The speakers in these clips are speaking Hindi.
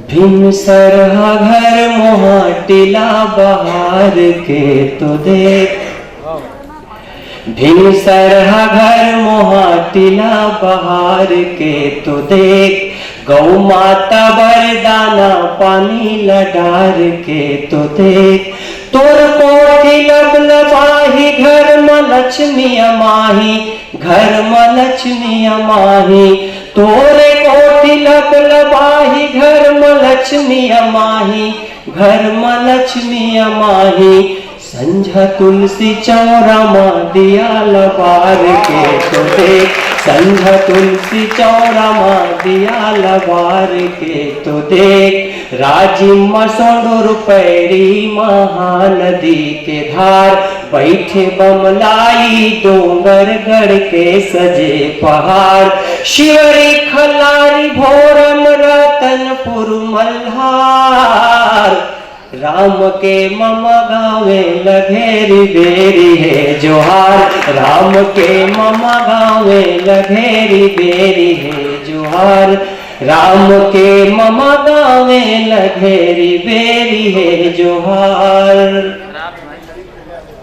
भीमसरहा घर मोहाटिला बहार के तो देख, भीमसरहा घर मोहाटिला बहार के तो देख, गौ माता बरदाना पानी लडार के तो देख, तोर कोठी लबलबाही घर में लक्ष्मी अमाही, घर में लक्ष्मी अमाही, तोरे कोठी लबलबाही घर में लक्ष्मी अमाही, घर में लक्ष्मी अमाही, संझा तुलसी चौरा माँ दिया लबार के तो देख, संझा तुलसी चौरा माँ दिया लबार के तो देख, राजिम सोंडुर पैरी महानदी के धार, बैठे बमलाई डोंगर गढ़ के सजे पहाड़, शिवरी खलारी भोरम रतनपुर मल्हार, राम के ममा गावे लगेरी बेरी है जोहार, राम के ममा गावे लगेरी बेरी है जोहार, राम के ममा गावे लगेरी बेरी है जोहार।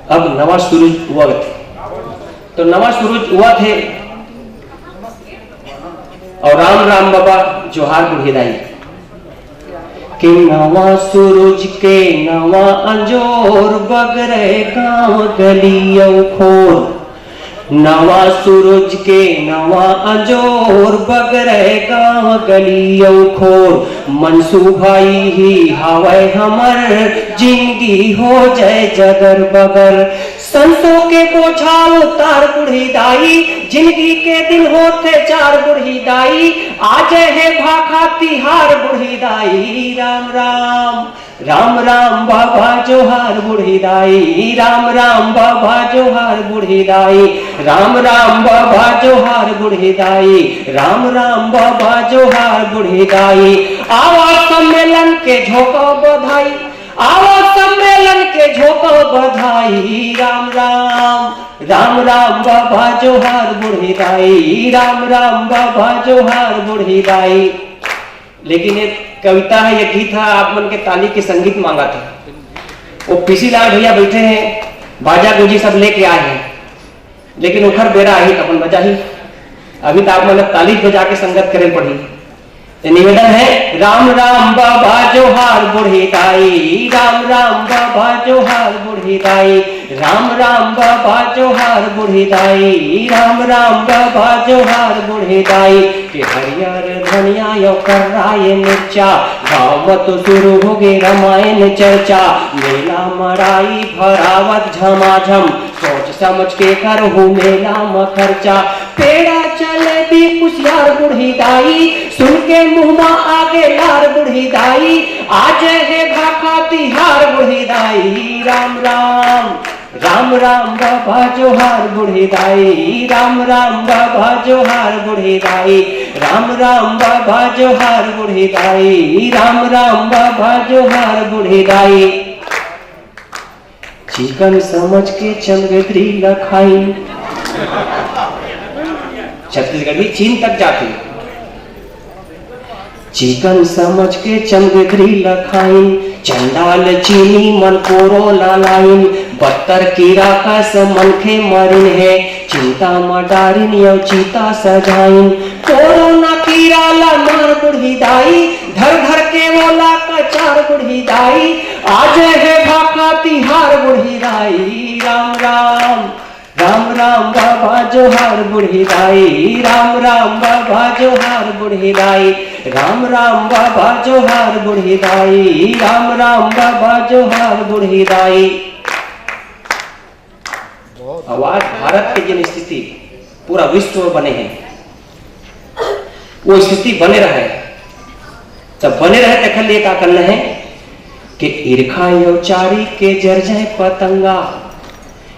अब नवा सूरज हुआ थे, तो नवा सूरज हुआ थे और राम राम बाबा जोहार बुढ़िदाई कि नवा सूरज के नवा अंजोर बगरे गांव गलियों खोर, नवा सूरज के नवा अंजोर बगरे गांव गलियों खोर, मनसूबाई ही हवाई हमर जिंदगी हो जाए जगर बगर, संतों के बोझा उतार बुढ़ी दाई, जिंदगी के दिन होते चार बुढ़ी दाई, आज है भाखा तिहार बुढ़ी दाई, राम राम राम राम बाबा जोहार बुढ़ी दाई, राम राम बाबा जोहार बुढ़ी दाई, राम राम बाबा जोहार बुढ़ी दाई, राम राम बाबा जोहार बुढ़ी दाई, आवाज सम्मेलन के झोंका बधाई, आवाज सम्मेलन के झोंका बधाई, राम राम राम राम बाबा जोहार बुढ़ी दाई, राम राम बाबा जोहार बुढ़ी दाई। लेकिन एक कविता है, ये गीत था, आप मन के ताली के संगीत मांगा था, वो पीसी लाल भैया बैठे हैं, बाजा गुजी सब लेके आए हैं, लेकिन उखर बेरा आई अपन बजा ही, अभी तो आप मन ताली बजा के संगत करें पड़ी। निवेदन है, राम राम बाबा जोहार बुढ़ी दाई, राम राम बाबा जोहार बुढ़ी दाई, राम राम बाबा जोहार बुढ़ी दाई, राम राम बाबा जोहार बुढ़ी दाई, कि हरियर धनिया यो कर राय मिर्चा, गाँव में तो शुरू हो गए रामायण चर्चा, मेला मराई भरावत झमाझम, सोच समझ के करहु मेला में खर्चा, पेड़ा चले भी कुशियार बुढ़ी दाई, सुन के मुँह आगे लार बुढ़ी दाई, आज है भाखा तिहार बुढ़ी दाई, राम राम राम राम बाबा जोहार बुढ़ी दाई, राम राम बाबा जोहार बुढ़ी दाई, राम राम बाबा जोहार बुढ़ी दाई, राम राम बाबा जोहार बुढ़ी दाई। चिकन समझ के चमगदरी लखाई, छत्तीसगढ़ी चीन तक जाती, चिकन समझ के चमगदरी लखाइन, चंडाल चीनी मन कोरो लालाइन, बत्तर कीड़ा का समन के मरिन है, चिंता मडारिन यो चीता सजाइन, कोरोना कीड़ा ला मार बुढ़ी दाई, धर धर के बोला का चार बुढ़ी दाई, आज है भाखा तिहार बुढ़ी दाई, राम राम राम राम बाबा जोहार बुढ़ी दाई, राम राम बाबा जोहार बुढ़ी दाई, राम राम बाबा जोहार बुढ़ी दाई, राम राम बाबा जोहार बुढ़ी दाई। आवाज भारत के जिन स्थिति पूरा विश्व में बने हैं, वो स्थिति बने रहे, जब बने रहे तो खल का करना है कि ईर्खा यौचारी के जर जाए पतंगा,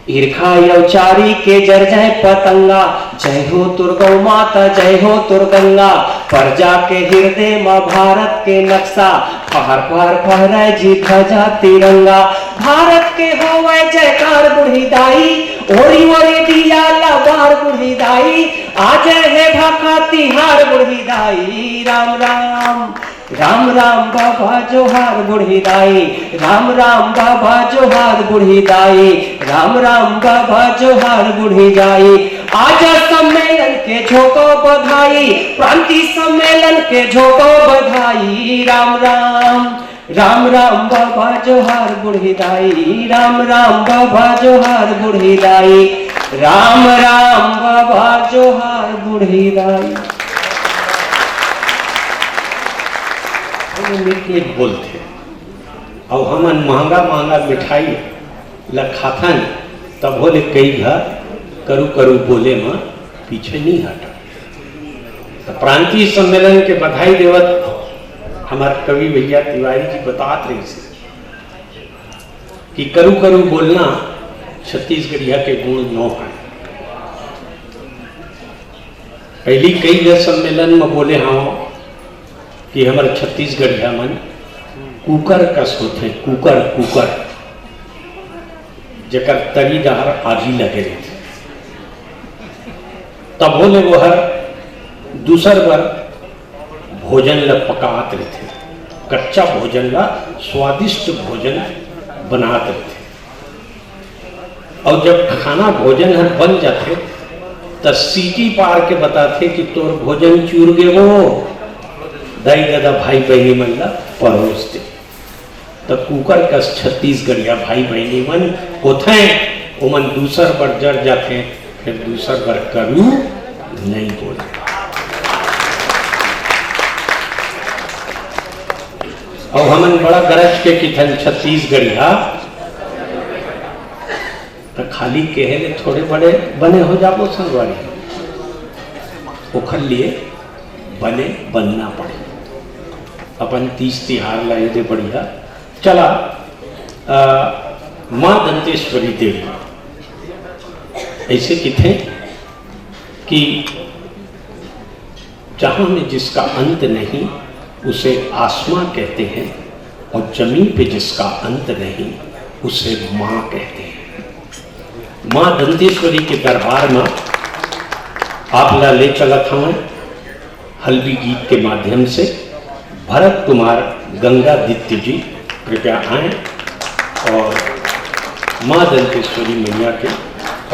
ईर्खा यौचारी के जर जाए पतंगा, जय हो दुर्गौ माता जय हो दुर्गंगा, प्रजा के हृदय में भारत के नक्शा, पहर पहर फहराए जी ध्वजा तिरंगा, भारत के होवे जयकार बुढ़ी दाई, ओरी ओरी दिया लबार बुढ़ी दाई, आज है भाखा तिहार बुढ़ी दाई, राम राम राम राम बाबा जोहार बूढ़ी दाई, राम राम बाबा जोहार बूढ़ी दाई, राम राम बाबा जोहार बूढ़ी दाई। आजा सम्मेलन के झोंको बधाई, प्रांतीय सम्मेलन के झोंको बधाई। राम राम, राम राम बाबा जोहार बूढ़ी दाई, राम राम बाबा जोहार बूढ़ी दाई, राम राम बाबा जोहार बूढ़ी दाई। मिट्टी बोलते और हमन महंगा महंगा मिठाई लखाथन तब बोले कई घर करू करू बोले में पीछे नहीं हटा। तो प्रांतीय सम्मेलन के बधाई देवत हमारे कवि भैया तिवारी जी बतात रहे से कि करू करू बोलना छत्तीसगढ़िया के गुण 9 है। पहली कई घर सम्मेलन में बोले हाँ कि हमारे छत्तीसगढ़िया मन कुकर कस होते, कुकर कुकर जकर तरी डहर आगी लगे रहते। तब बोले वो हर दूसर बार भोजन ल पकात रहते, कच्चा भोजन ला स्वादिष्ट भोजन बनात रहते। और जब खाना भोजन हर बन जाते तो सीटी पार के बताते कि तोर भोजन चूर गे वो दाई दादा भाई बहनी मन ला परोसते। तो कुकर का छत्तीसगढ़िया भाई बहनी मन होते वो मन दूसर बार जर जाते, फिर दूसर बार करू नहीं बोले। और हमन बड़ा गरज के किथन छत्तीसगढ़िया तो खाली कहे थोड़े बड़े बने हो जाबो संगवारी, ओखर लिए बने बनना पड़े। अपन 30 तिहार लाए थे बढ़िया चला। माँ दंतेश्वरी देवी ऐसे किथे कि जहां में जिसका अंत नहीं उसे आसमां कहते हैं, और जमीन पे जिसका अंत नहीं उसे माँ कहते हैं। माँ दंतेश्वरी के दरबार में आप ला ले चला था मैं हल्बी गीत के माध्यम से। भरत कुमार गंगादित्य जी कृपया आए और माँ दंतेश्वरी मैया के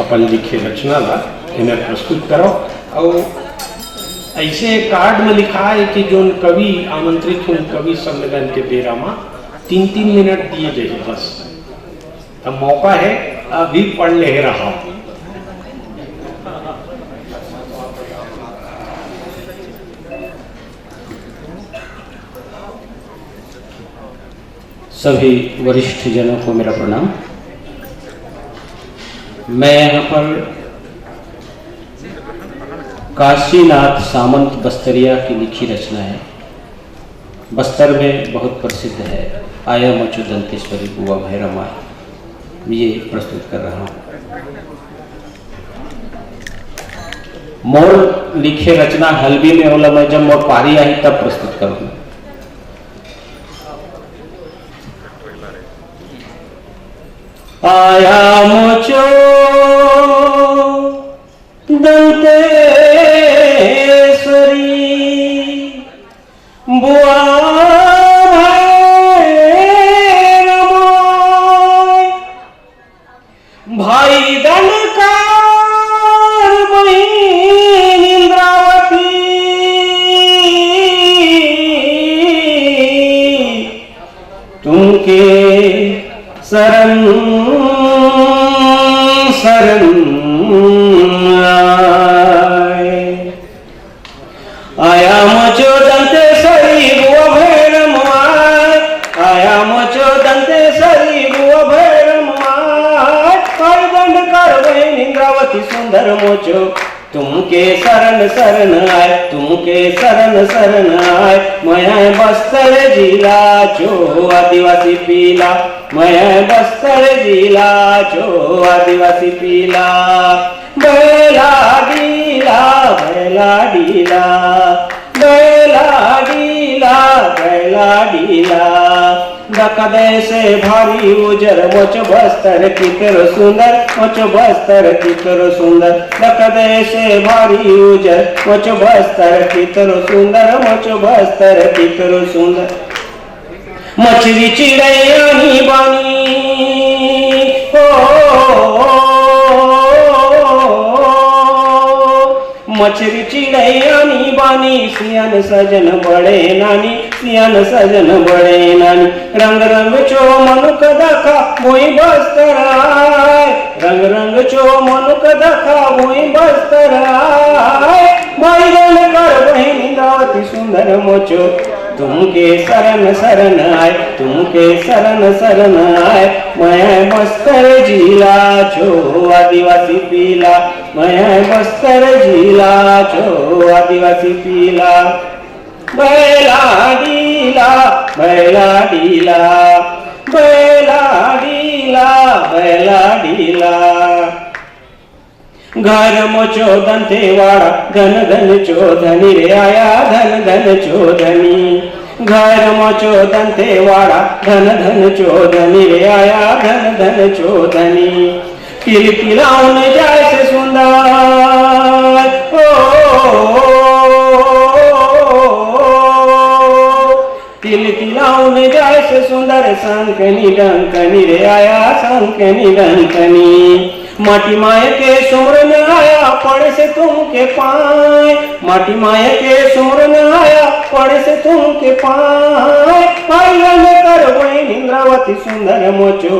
अपन लिखे रचना ला इन्हें प्रस्तुत करो। और ऐसे कार्ड में लिखा है कि जो कवि आमंत्रित हूँ कवि सम्मेलन के बेरा में 3-3 मिनट दिए जाए बस। अब मौका है अभी पढ़ ले रहा। सभी वरिष्ठ जनों को मेरा प्रणाम। मैं यहाँ पर काशीनाथ सामंत बस्तरिया की लिखी रचना है, बस्तर में बहुत प्रसिद्ध है, आया मचो दंतेश्वरी बुआ भैरमाई, ये प्रस्तुत कर रहा हूँ। मोर लिखे रचना हल्बी में होला, मैं जब मोर पारी आई तब प्रस्तुत करूँगा। आया मोचो दंतेश्वरी बुआ भैरमाई, भाई दनकार बहिन इंद्रावती, तुमके शरण शरण आया मचो दंतेश्वरी बुआ भैरमाई, आया मचो दंतेश्वरी बुआ भैरमाई, कर दंड कर बहन इंद्रावती सुंदर मोचो, तुमके शरण शरण आए, तुमके शरण शरण आए। मैं बस्तर जिला चो आदिवासी पीला, मैं बस्तर जिला चो आदिवासी पीला, बैला डीला बैला डीला, बैला डीला बैला डीला, दखदे से भारी उजर मोच बस्तर कितर सुंदर मोच बस्तर कितर सुंदर दखदे से भारी उजर मोच बस्तर कितर सुंदर मोच बस्तर कितर सुंदर मछली चिड़ैयानी बानी मछली चिड़ैयानी बानी सियान सजन बड़े नानी सियान सजन बड़े नानी रंग रंग चो मनुक दखा मोई बस्तर आए रंग रंग चो मनुक दखा मोई बस्तर आए भाई रन कर बहन इंद्रावती सुंदर मोचो तुमके शरण शरण आए तुमके शरण शरण आए मैं बस्तर जिला छो आदिवासी पीला मैं बस्तर जिला छो आदिवासी पीला बैला डीला बैला डीला बैला डीला बैला डीला घर मोचो दंतेवाड़ा धन धन चोधनी रे आया धन धन चोधनी घर मोचो दंतेवाड़ा धन धन चोधनी रे आया धन धन चोधनी किलकिलाउन जाए से सुंदर किलकिलाउन जाए से सुंदर संकनी डंकनी रे आया संकनी डंकनी माटी माय के सुमरन आया पड़े से तुमके पाए माटी माय के सुमरन आया पड़े से तुमके पाए पालन कर बहन इंद्रावती सुंदर मोचो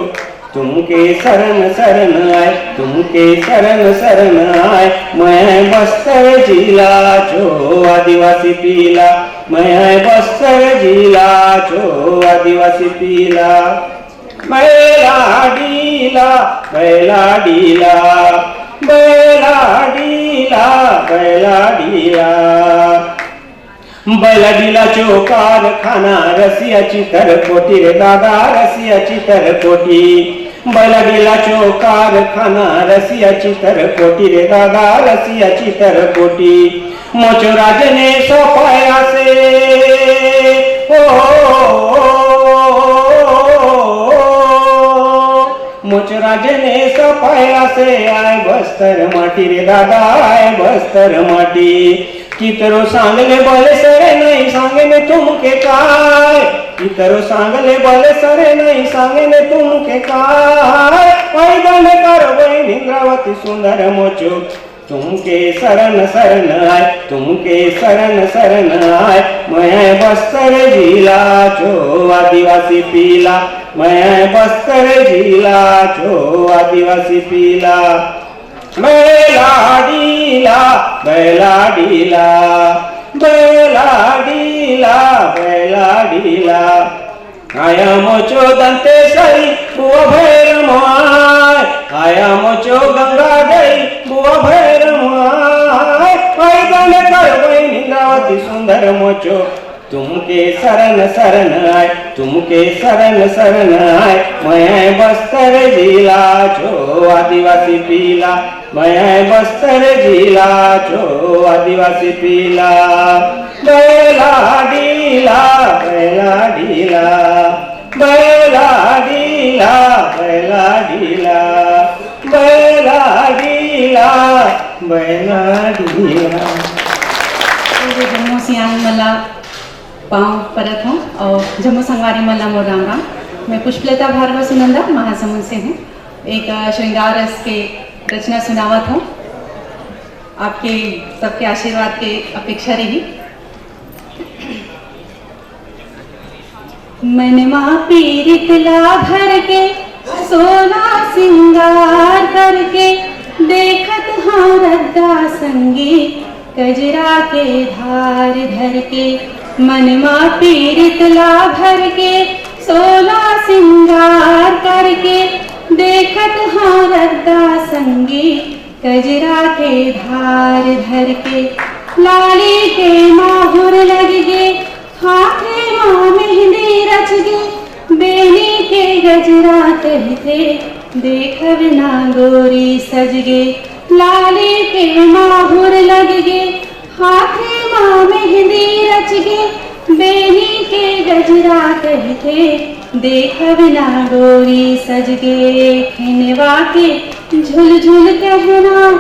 तुमके शरण शरण आए तुमके शरण शरण आए मैं बस्तर जिला छो आदिवासी पीला मैं बस्तर जिला छो आदिवासी पीला बैला डीला बैला डीला बैला डीला बैला डीला बैला डीला चौकार खाना रसिया चितर कोटी रे दादा रसिया चितर कोटी बैला डीला चौकार खाना रसिया चितर कोटी रे दादा रसिया चितर कोटी मोचो राज ने सफाया से मोचराज ने सफाया से आए बस्तर माटी रे दादा आए बस्तर माटी कितरो सांगले बोले सरे नहीं सांगे ने तुमके काय कितरो सांगले बोले सरे नहीं सांगे ने तुमके काय पैदल कर बहन इंद्रावती सुंदर मोचो तुमके शरण शरण आए तुमके शरण शरण आए मैं बस्तर जिला छो आदिवासी पीला मैं बस्तर जिला छो आदिवासी पीला बैला डीला बैला डीला बैला डीला बैला डीला आया मोचो दंतेश्वरी बुआ भैरमाय आया मोचो गंगा गई बुआ भैरमाय पैदल कर बहन इंद्रावती सुंदर मोचो तुमके शरण शरण आए तुमके शरण शरण आए मैं बस्तर जिला छो आदिवासी पीला मैं बस्तर जिला छो आदिवासी पीला बैला डीला बैला डीला बैला डीला बैला डीला बैला डीला बैला डीला जम्मू सियान मला पाँव परत हूँ और जम्मू संगवारी मल्ला मोर राम राम। मैं पुष्पलता भार्गव सुनंदा महासमुंद से हूँ। एक श्रृंगार रस के रचना सुनावत हूँ। आपके सबके आशीर्वाद के अपेक्षा रही। मनमा पीरितला भर के सोना सिंगार करके देखत हाँ रद्दा संगीत कजरा के धार धर के मनमा पीरितला भर के सोना सिंगार करके देखत हाँ रद्दा संगीत कजरा के धार धर के लाली के माहुर लग गे हाथे माँ मेहंदी रच गे बेनी के गजरा कहते देखब ना गोरी सज गे लाली के माहुर लग गे हाथे माँ मेहंदी रच गे बेनी के कजरा कहते देख बिना गोरी सजगे खिनवा के झुल झुल कहना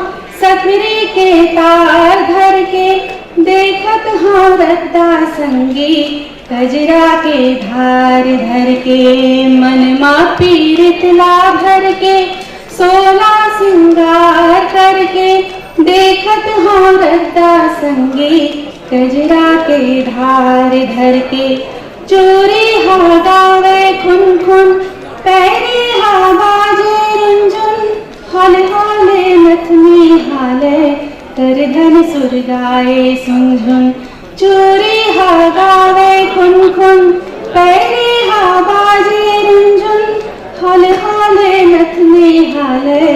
सखरी के तार धर के देखत हाँ रद्दा संगी कजरा के धार धर के मन मा पीरित ला भर के सोला सिंगार करके देखत हाँ रद्दा संगी कजरा के धार धर के चोरी हा गावे खुन खुन पैरी हा बाजे रुंझुन हल हाले नथनी हाले कर धन सुर गाए सुनझुन चोरी हा गावे खुन खुन पैरी हा बाजे रुंझुन हल हाले नथनी हाले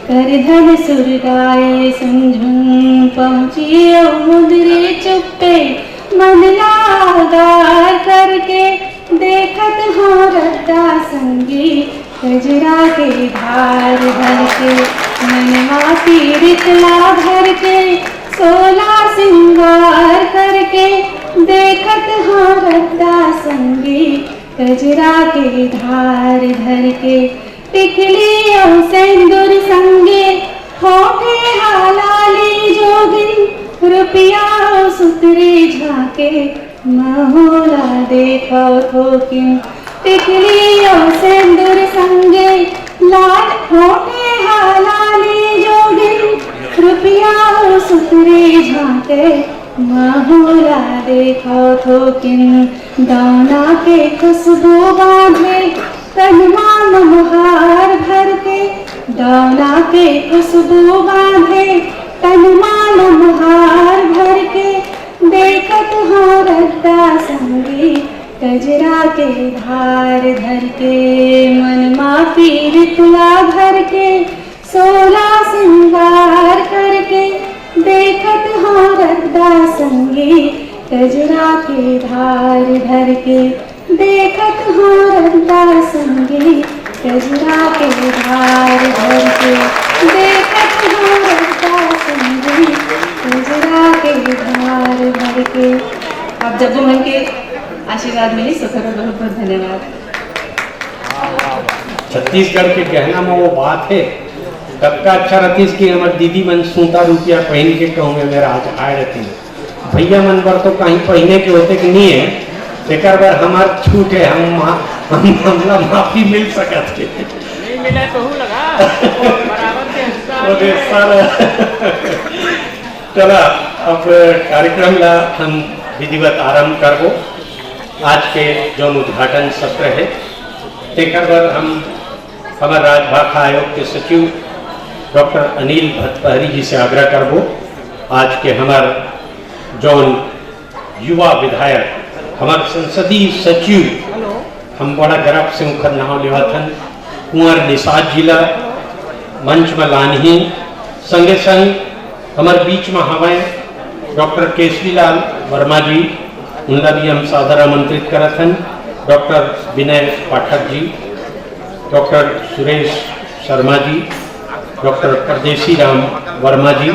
कर धन सुर गाए सुनझुन पहुँचिए मुदरे चुप्पे मन लागार करके देखत हाँ रद्दा संगी कजरा के धार धर के मनवा पीरित ला भर के सोला सिंगार करके देखत हाँ रद्दा संगी कजरा के धार धर के टिकली और सिंदूर संगे होठे हालाली जोगिन रुपया सुतरे झाके महोला देखो थोकिन टिकली और सिंदूर संगे लाल होठे हालाली जोगिन रुपया सुतरे झाके महोला देखो थोकिन दाना के खुशबू बांधे तनमा मनोहार भर के दाना के खुशबू बांधे तनमा मनोहार भर के देखत हाँ रद्दा संगी कजरा के धार धर के मन मा पीरित ला भर के सोला सिंगार करके देखत हाँ रद्दा संगी कजरा के धार धर के देखत हाँ रद्दा संगी कजरा के धार धर के देखत हाँ रद्दा संगी कजरा के धार धर के। आप जब मन के आशीर्वाद मिली तो करो बहुत बहुत धन्यवाद। छत्तीसगढ़ के गहना में वो बात है तबका अच्छा रहती कि हमारे दीदी मन सूता रुपया पहन के कहूँ में मेरा आज आए रहती भैया मन पर तो कहीं पहने के होते कि नहीं है एक बार हमार छूट है हमला माफी मिल सकत के नहीं मिला तो हूँ लगा बराबर के हिस्सा चला अब कार्यक्रम ला हम विधिवत आरंभ करबो। आज के जो उद्घाटन सत्र है एक बार हम हमारे राजभाषा आयोग के सचिव डॉक्टर अनिल भतपहरी जी से आग्रह करबो। आज के हमारे जौन युवा विधायक हमारे संसदीय सचिव हम बड़ा गर्व से उनका नाम लेवाथन कुंवर निषाद जिला मंच में लानी संगे संग हमारे बीच में हमें डॉक्टर केसरीलाल वर्मा जी उनका भी हम सादर आमंत्रित करत हन। डॉक्टर विनय पाठक जी, डॉक्टर सुरेश शर्मा जी, डॉक्टर परदेसी राम वर्मा जी,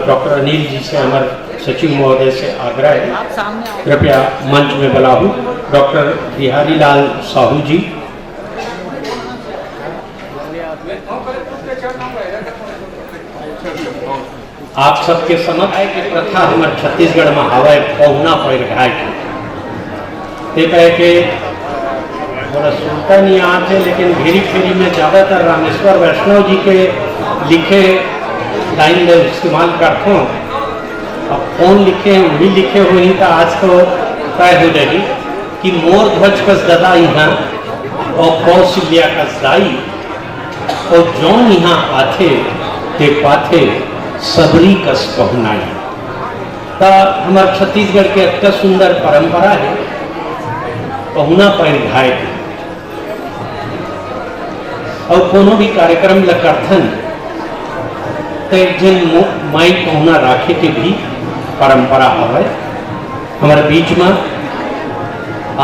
डॉक्टर अनिल जी से हमारे सचिव महोदय से आग्रह है कृपया मंच में बुलाऊं। डॉक्टर बिहारी लाल साहू जी, आप सबके समझ है कि प्रथा हमारे छत्तीसगढ़ में हवा पहुना पैर घाय के कहे के थोड़ा सुनता नहीं आते लेकिन घेरी फेरी में ज़्यादातर रामेश्वर वैष्णव जी के लिखे लाइन में इस्तेमाल करता हूँ। अब कौन लिखे हैं वही लिखे हुए नहीं था आज तो तय हो जाएगी कि मोर ध्वज कस ददा यहाँ और कौशल्या कस दाई और जौन यहाँ आथे ते पाथे सबरी कस पहुनाई। तो हमारे छत्तीसगढ़ के अत्य सुंदर परंपरा है पहुना पैर घाय और कोनो भी कार्यक्रम लकर्थन तो एक दिन माई पहुना राखे के भी परंपरा है। हमारे बीच में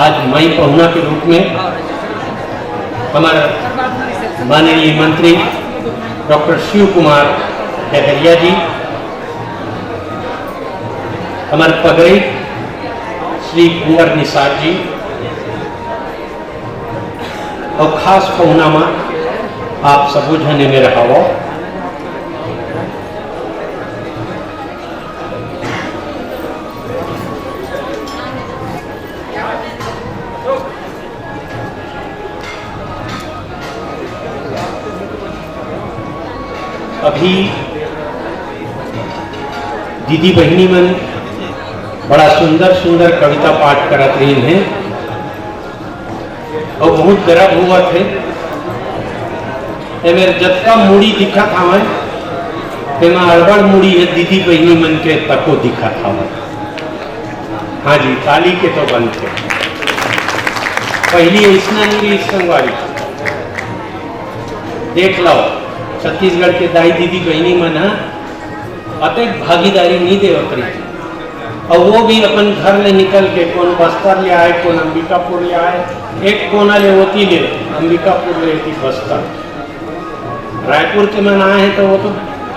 आज माई पहुना के रूप में हमारे माननीय मंत्री डॉक्टर शिव कुमार डहरिया जी, हमारे पगड़ी श्री कुंवर निसार जी और खास पहुनामा आप सबो झने में रहावो। अभी दीदी बहनी मन बड़ा सुंदर सुंदर कविता पाठ करत रही हैं और बहुत गर्व हुआ थे। मेरे जत्ता मुड़ी दिखत हमें तेमा अड़बड़ मुड़ी है दीदी बहनी मन के तको दिखत हमें। हाँ जी, ताली के तो बंद थे। पहली ऐसा नहीं संगवारी देख लो, छत्तीसगढ़ के दाई दीदी बहनी मन अतक भागीदारी नहीं दे उतरी और वो भी अपन घर ले निकल के कौन बस्तर ले आए, कौन अंबिकापुर ले आए, एक कोना ले होती ले अंबिकापुर ले थी बस्तर, रायपुर के मन आए हैं तो वो तो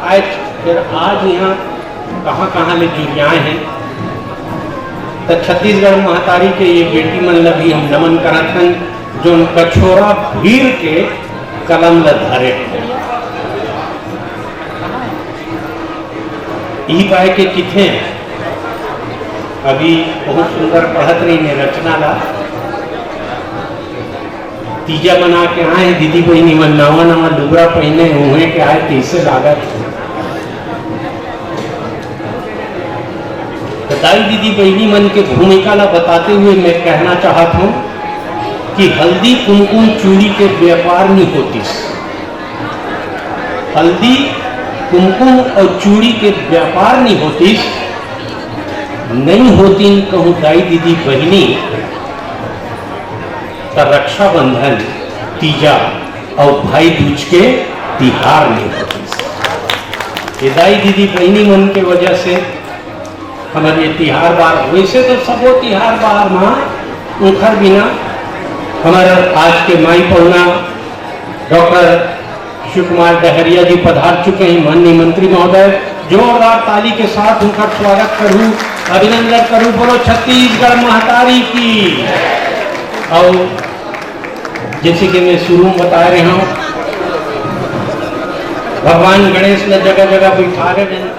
आए, फिर आज यहाँ कहाँ कहाँ ले जुड़ियाए हैं। तो छत्तीसगढ़ महतारी के ये बेटी मन ला भी हम नमन करत हैं जो कछोरा भीड़ के कलम ल धरे यही पाए के किथे अभी बहुत सुंदर पढ़त रही ने रचना ला तीजा बना के आए दीदी बहनी मन नवा नवा लुगड़ा पहने हुए के आए कैसे लागत। दाई दीदी बहनी मन के भूमिका ला बताते हुए मैं कहना चाहता हूँ कि हल्दी कुमकुम चूड़ी के व्यापार नहीं होती। हल्दी कुमकुम और चूड़ी के व्यापार नहीं होती, नहीं होती कहूँ दाई दीदी बहनी का रक्षाबंधन तीजा और भाई दूज के तिहार नहीं होती। ये दाई दीदी बहनी मन के वजह से हमारे तिहार बार, वैसे तो सबो तिहार बार माँ उखर बिना हमारा आज के माई पहुना डॉक्टर शिव कुमार डहरिया जी पधार चुके हैं। माननीय मंत्री महोदय, जोरदार ताली के साथ उनका स्वागत करूं, अभिनंदन करूं। बोलो छत्तीसगढ़ महतारी की। और जैसे कि मैं शुरू में बता रहा हूं, भगवान गणेश ने जगह जगह बिठा रहे हैं।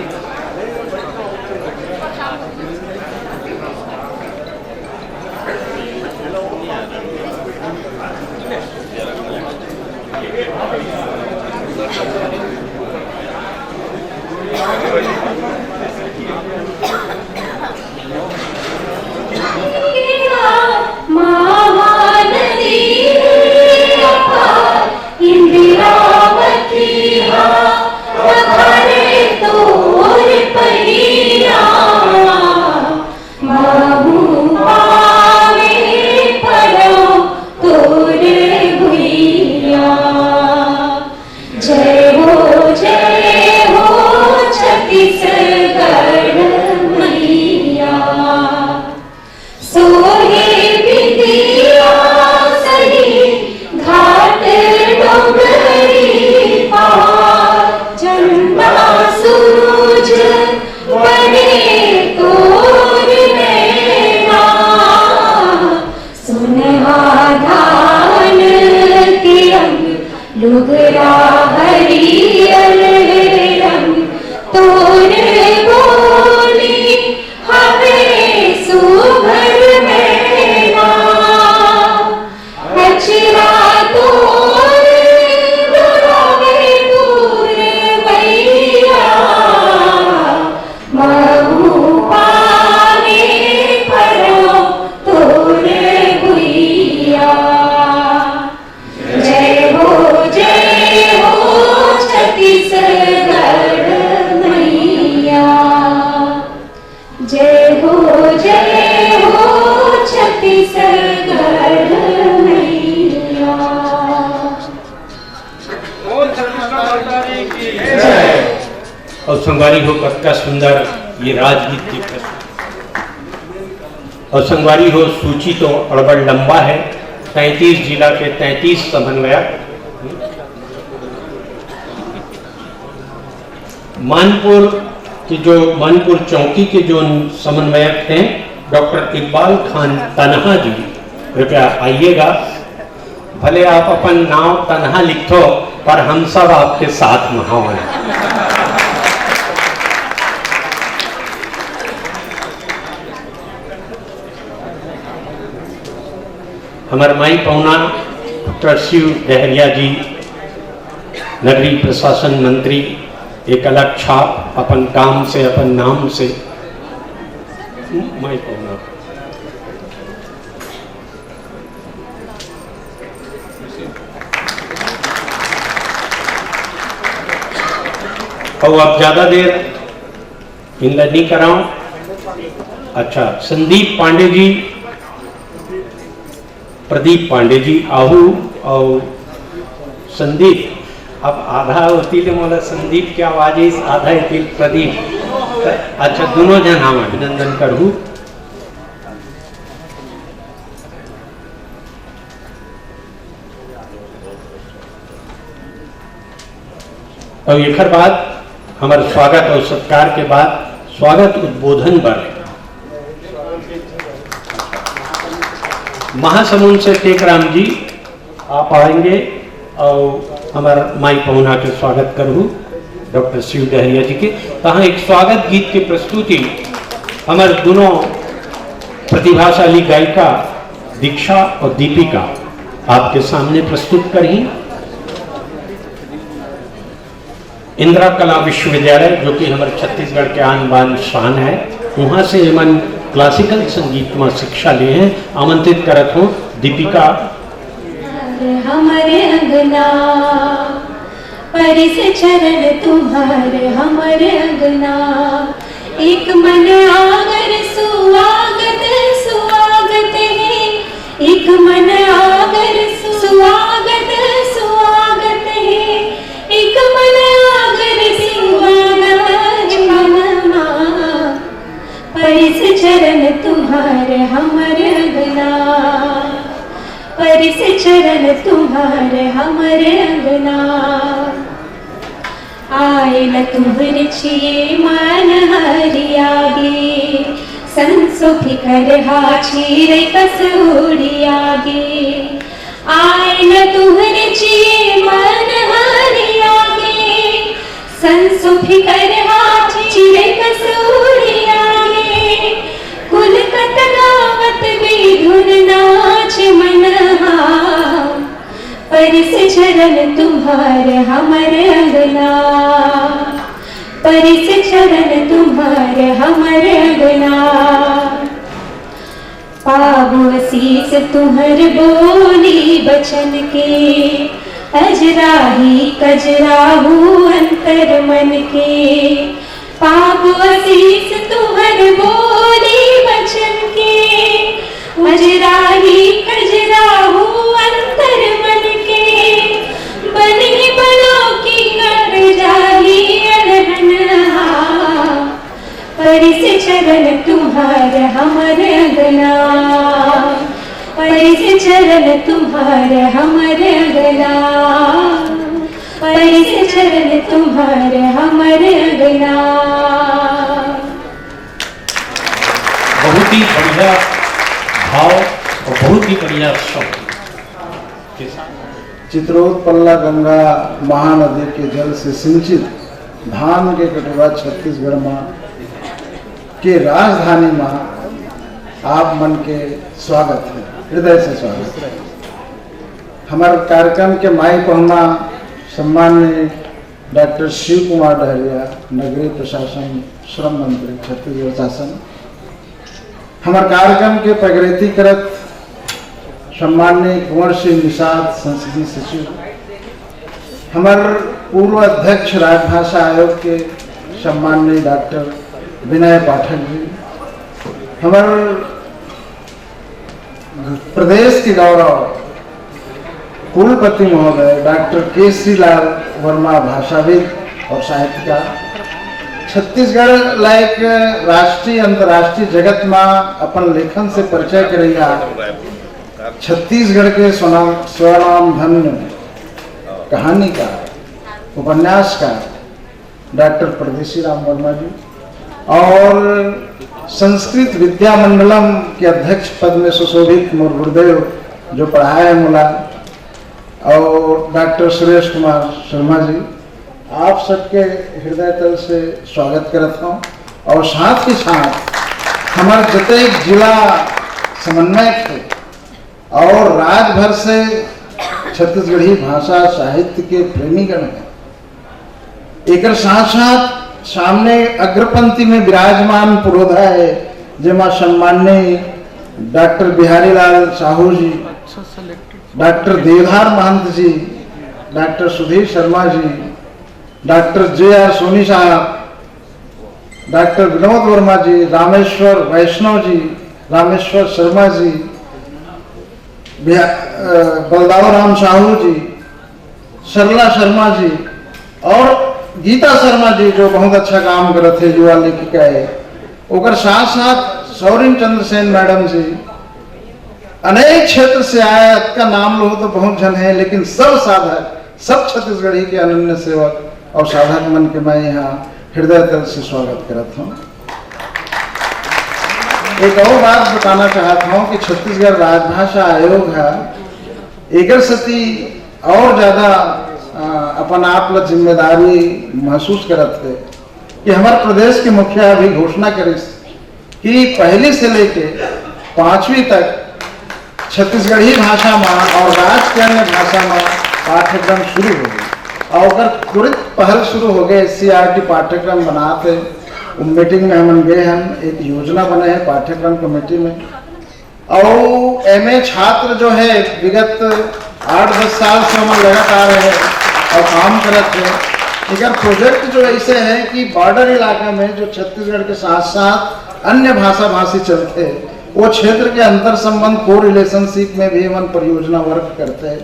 और संगवारी हो कतका सुंदर ये राजगीत दिख रहा। और संगवारी हो सूची तो अड़बड़ लंबा है, 33 जिला के 33 समन्वयक। मानपुर के जो मानपुर चौकी के जो समन्वयक हैं डॉक्टर इकबाल खान तन्हा जी, कृपया आइएगा। भले आप अपन नाम तन्हा लिखो पर हम सब आपके साथ वहां हैं। हमारे माई पहुना डॉक्टर शिव डहरिया जी, नगरीय प्रशासन मंत्री, एक अलग छाप अपन काम से, अपन नाम से। माई पहुना और अब ज्यादा देर इनका नहीं कराऊं। अच्छा, संदीप पांडे जी, प्रदीप पांडे जी आहू और संदीप अब आधा होती तो मोला संदीप की आवाज आधा होती प्रदीप। अच्छा, दोनों जन हम अभिनंदन करूँ। और एक बाद हमारे स्वागत और सत्कार के बाद स्वागत उद्बोधन पर महासमुंद से टेकराम जी आप आएंगे और हमारा माई पहुना के स्वागत करूँ डॉक्टर शिव डहरिया जी के। तहाँ एक स्वागत गीत की प्रस्तुति हमारे दोनों प्रतिभाशाली गायिका दीक्षा और दीपिका आपके सामने प्रस्तुत करी। इंदिरा कला विश्वविद्यालय जो कि हमारे छत्तीसगढ़ के आन बान शान है, वहाँ से एमन क्लासिकल संगीत में शिक्षा लिए हैं। आमंत्रित करत हूँ दीपिका। हमारे अंगना परिस चरण तुम्हारे, हमारे अंगना एक मन आगर सुआगत सुआगत है, एक मन आगर सुआगत सुआगत है, एक मन आगर सुआगत मनमा परिस चरण तुम्हारे, हमारे अंगना परिस चरण तुम्हारे, हमारे अंगना आए न तुम्हर छिए मान हरियागे, संसो फिकर हा छीरे कसोड़ी आगे। आए न तुम्हर छिए मान हरियागे, संसो फिकर हा छीरे कसोड़ी आगे। कुल कत गावत बेधुन नाच मनहा, परिस चरण तुम्हारे, हमारे अंगना परिस चरण तुम्हारे, हमारे अंगना। पाबो आशीष तुम्हर बोली बचन के, अजराही कजराहू अंतर मन के। पाबो आशीष तुम्हर बोली बचन के, अजराही कजराहू अंतर मन के। बनी बलो की कर जाही अरहनहा, परिस चरण तुम्हारे, हमारे अंगना परिस चरण तुम्हारे, हमारे अंगना परिस चरण तुम्हारे, हमारे अंगना। बहुत ही बढ़िया भाव और बहुत ही बढ़िया शब्द। चित्रोत्पल्ला गंगा महानदी के जल से सिंचित धान के कटोरा छत्तीसगढ़ माँ के राजधानी माँ आप मन के स्वागत है, हृदय से स्वागत है। हमारे कार्यक्रम के माई पहुना सम्मान्य डॉक्टर शिव कुमार डहरिया, नगरीय प्रशासन श्रम मंत्री छत्तीसगढ़ शासन। हमारे कार्यक्रम के प्रगति करत सम्मान्य कुंवर सिंह निषाद संसदीय सचिव, हमारे पूर्व अध्यक्ष राजभाषा आयोग के सम्मान्य डॉक्टर विनय पाठक जी, हमारे प्रदेश के गौरव कुलपति महोदय डॉक्टर केसरी लाल वर्मा, भाषाविद और साहित्यकार। छत्तीसगढ़ लायक राष्ट्रीय अंतर्राष्ट्रीय जगत में अपन लेखन से परिचय करेगा छत्तीसगढ़ के स्वनाम धन्य कहानीकार उपन्यासकार डॉक्टर परदेशी राम वर्मा जी और संस्कृत विद्या मंडलम के अध्यक्ष पद में सुशोभित मोर गुरुदेव जो पढ़ाए हैं मुला, और डॉक्टर सुरेश कुमार शर्मा जी, आप सबके हृदय तल से स्वागत करता हूँ। और साथ ही साथ हमारे जते जिला समन्वयक थे और राज्य भर से छत्तीसगढ़ी भाषा साहित्य के प्रेमीगण हैं, एक साथ साथ सामने अग्रपंक्ति में विराजमान पुरोधा है जेमा सम्माननीय डॉक्टर बिहारी लाल साहू जी, डॉक्टर देवधार महंत जी, doctor Sudhir Sharma ji, doctor JR. Soni साहब, डॉक्टर विनोद वर्मा जी, रामेश्वर वैष्णव जी, रामेश्वर शर्मा जी, बलदाव राम साहू जी, सरला शर्मा जी और गीता शर्मा जी जो बहुत अच्छा काम कर थे, युवा लेखिका है। और साथ साथ सौरिन चंद्र सेन मैडम जी, अनेक क्षेत्र से आए, का नाम लो तो बहुत जन है, लेकिन सब साधक, सब छत्तीसगढ़ी के अनन्य सेवक और साधक मन के मैं यहाँ हृदय तल से स्वागत करता हूँ। एक और बात बताना चाहता हूँ कि छत्तीसगढ़ राजभाषा आयोग है एक सती और ज्यादा अपन आप लोग जिम्मेदारी महसूस करते थे कि हमारे प्रदेश के मुखिया भी घोषणा करे कि पहली से लेके 5वीं तक छत्तीसगढ़ी भाषा में और राज्य के अन्य भाषा में पाठ्यक्रम शुरू हो गए, और त्वरित पहल शुरू हो गए। SCRT पाठ्यक्रम बनाते मीटिंग में हम गए, हम एक योजना बने हैं पाठ्यक्रम कमेटी में, और MA छात्र जो है विगत 8-10 साल से हम लगातार है और काम करते हैं। एक प्रोजेक्ट जो ऐसे है कि बॉर्डर इलाका में जो छत्तीसगढ़ के साथ साथ अन्य भाषा भाषी चलते हैं, वो क्षेत्र के अंतर संबंध को रिलेशनशिप में भी हम परियोजना वर्क करते हैं।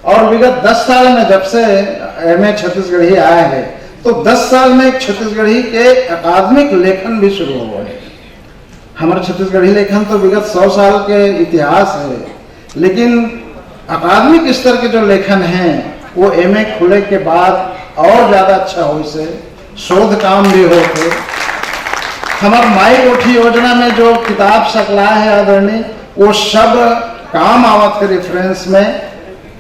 और विगत 10 साल में जब से MA छत्तीसगढ़ी आए हैं तो 10 साल में एक छत्तीसगढ़ी के अकादमिक लेखन भी शुरू हुआ है। हमारे छत्तीसगढ़ी लेखन तो विगत 100 साल के इतिहास है, लेकिन अकादमिक स्तर के जो लेखन हैं वो MA खुले के बाद और ज्यादा अच्छा हो, से शोध काम भी होते। हमारे माई कोठी योजना में जो किताब सकला है आदरणीय, वो सब काम आवत है रेफरेंस में।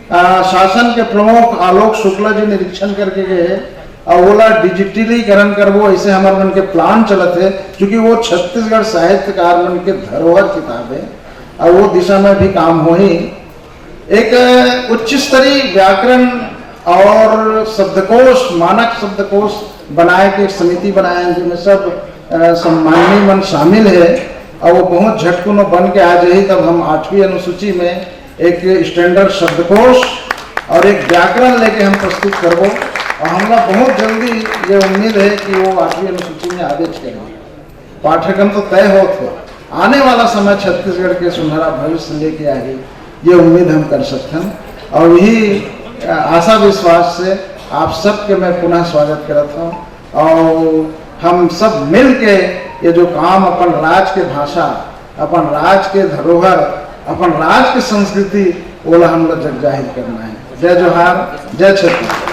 शासन के प्रमुख आलोक शुक्ला जी निरीक्षण करके गए और बोला डिजिटलीकरण करवो, ऐसे हमारे मन के प्लान चलते है, क्योंकि वो छत्तीसगढ़ साहित्यकार मन के धरोहर किताब है और वो दिशा में भी काम हो ही। एक उच्च स्तरीय व्याकरण और शब्दकोश, मानक शब्दकोश बनाए के समिति बनाए जिनमें सब सम्माननीय मन शामिल है, और वो बहुत झटकुन बन के आ जाए। तब हम 8वीं अनुसूची में एक स्टैंडर्ड शब्दकोश और एक व्याकरण लेके हम प्रस्तुत करवो, और हमारा बहुत जल्दी ये उम्मीद है कि वो 8वीं अनुसूची में आदेश करेंगे। पाठ्यक्रम तो तय हो थे, आने वाला समय छत्तीसगढ़ के सुनहरा भविष्य लेके आए, ये उम्मीद हम कर सकते हैं। और यही आशा विश्वास से आप सबके मैं पुनः स्वागत करता हूँ, और हम सब मिल के ये जो काम अपन राज्य के भाषा, अपन राज्य के धरोहर, अपन राज्य की संस्कृति ओला हम लोग जग जाहिर करना है। जय जोहार, जय छत्तीसगढ़।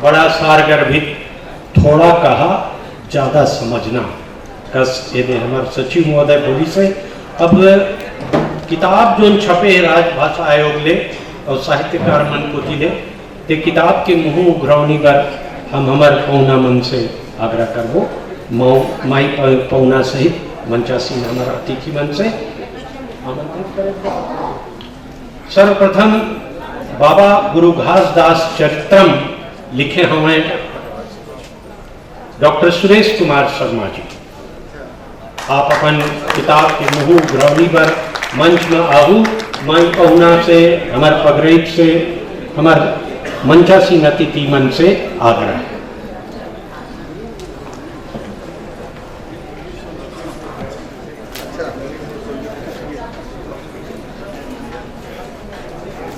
बड़ा सारगर्भित, थोड़ा कहा ज्यादा समझना, कस ये हमारे सचिव महोदय बोली से। अब किताब जो छपे राजभाषा आयोग ले और साहित्यकार मन को दिले, ते किताब के मुँह उघरौनी कर हम हमार पौना मन से आग्रह करबो, माई पौना सहित मंचासीन हमारा अतिथि मन से आमंत्रित करें। सर्वप्रथम बाबा गुरु घासदास चरित्रम लिखे हमें डॉक्टर सुरेश कुमार शर्मा जी। आप अपन किताब के मुँह उघरौनी पर मंच में आहू, माई पहुना से, हमारे पगरैत से, हमारे मंचासीन अतिथि मन से आग्रह है।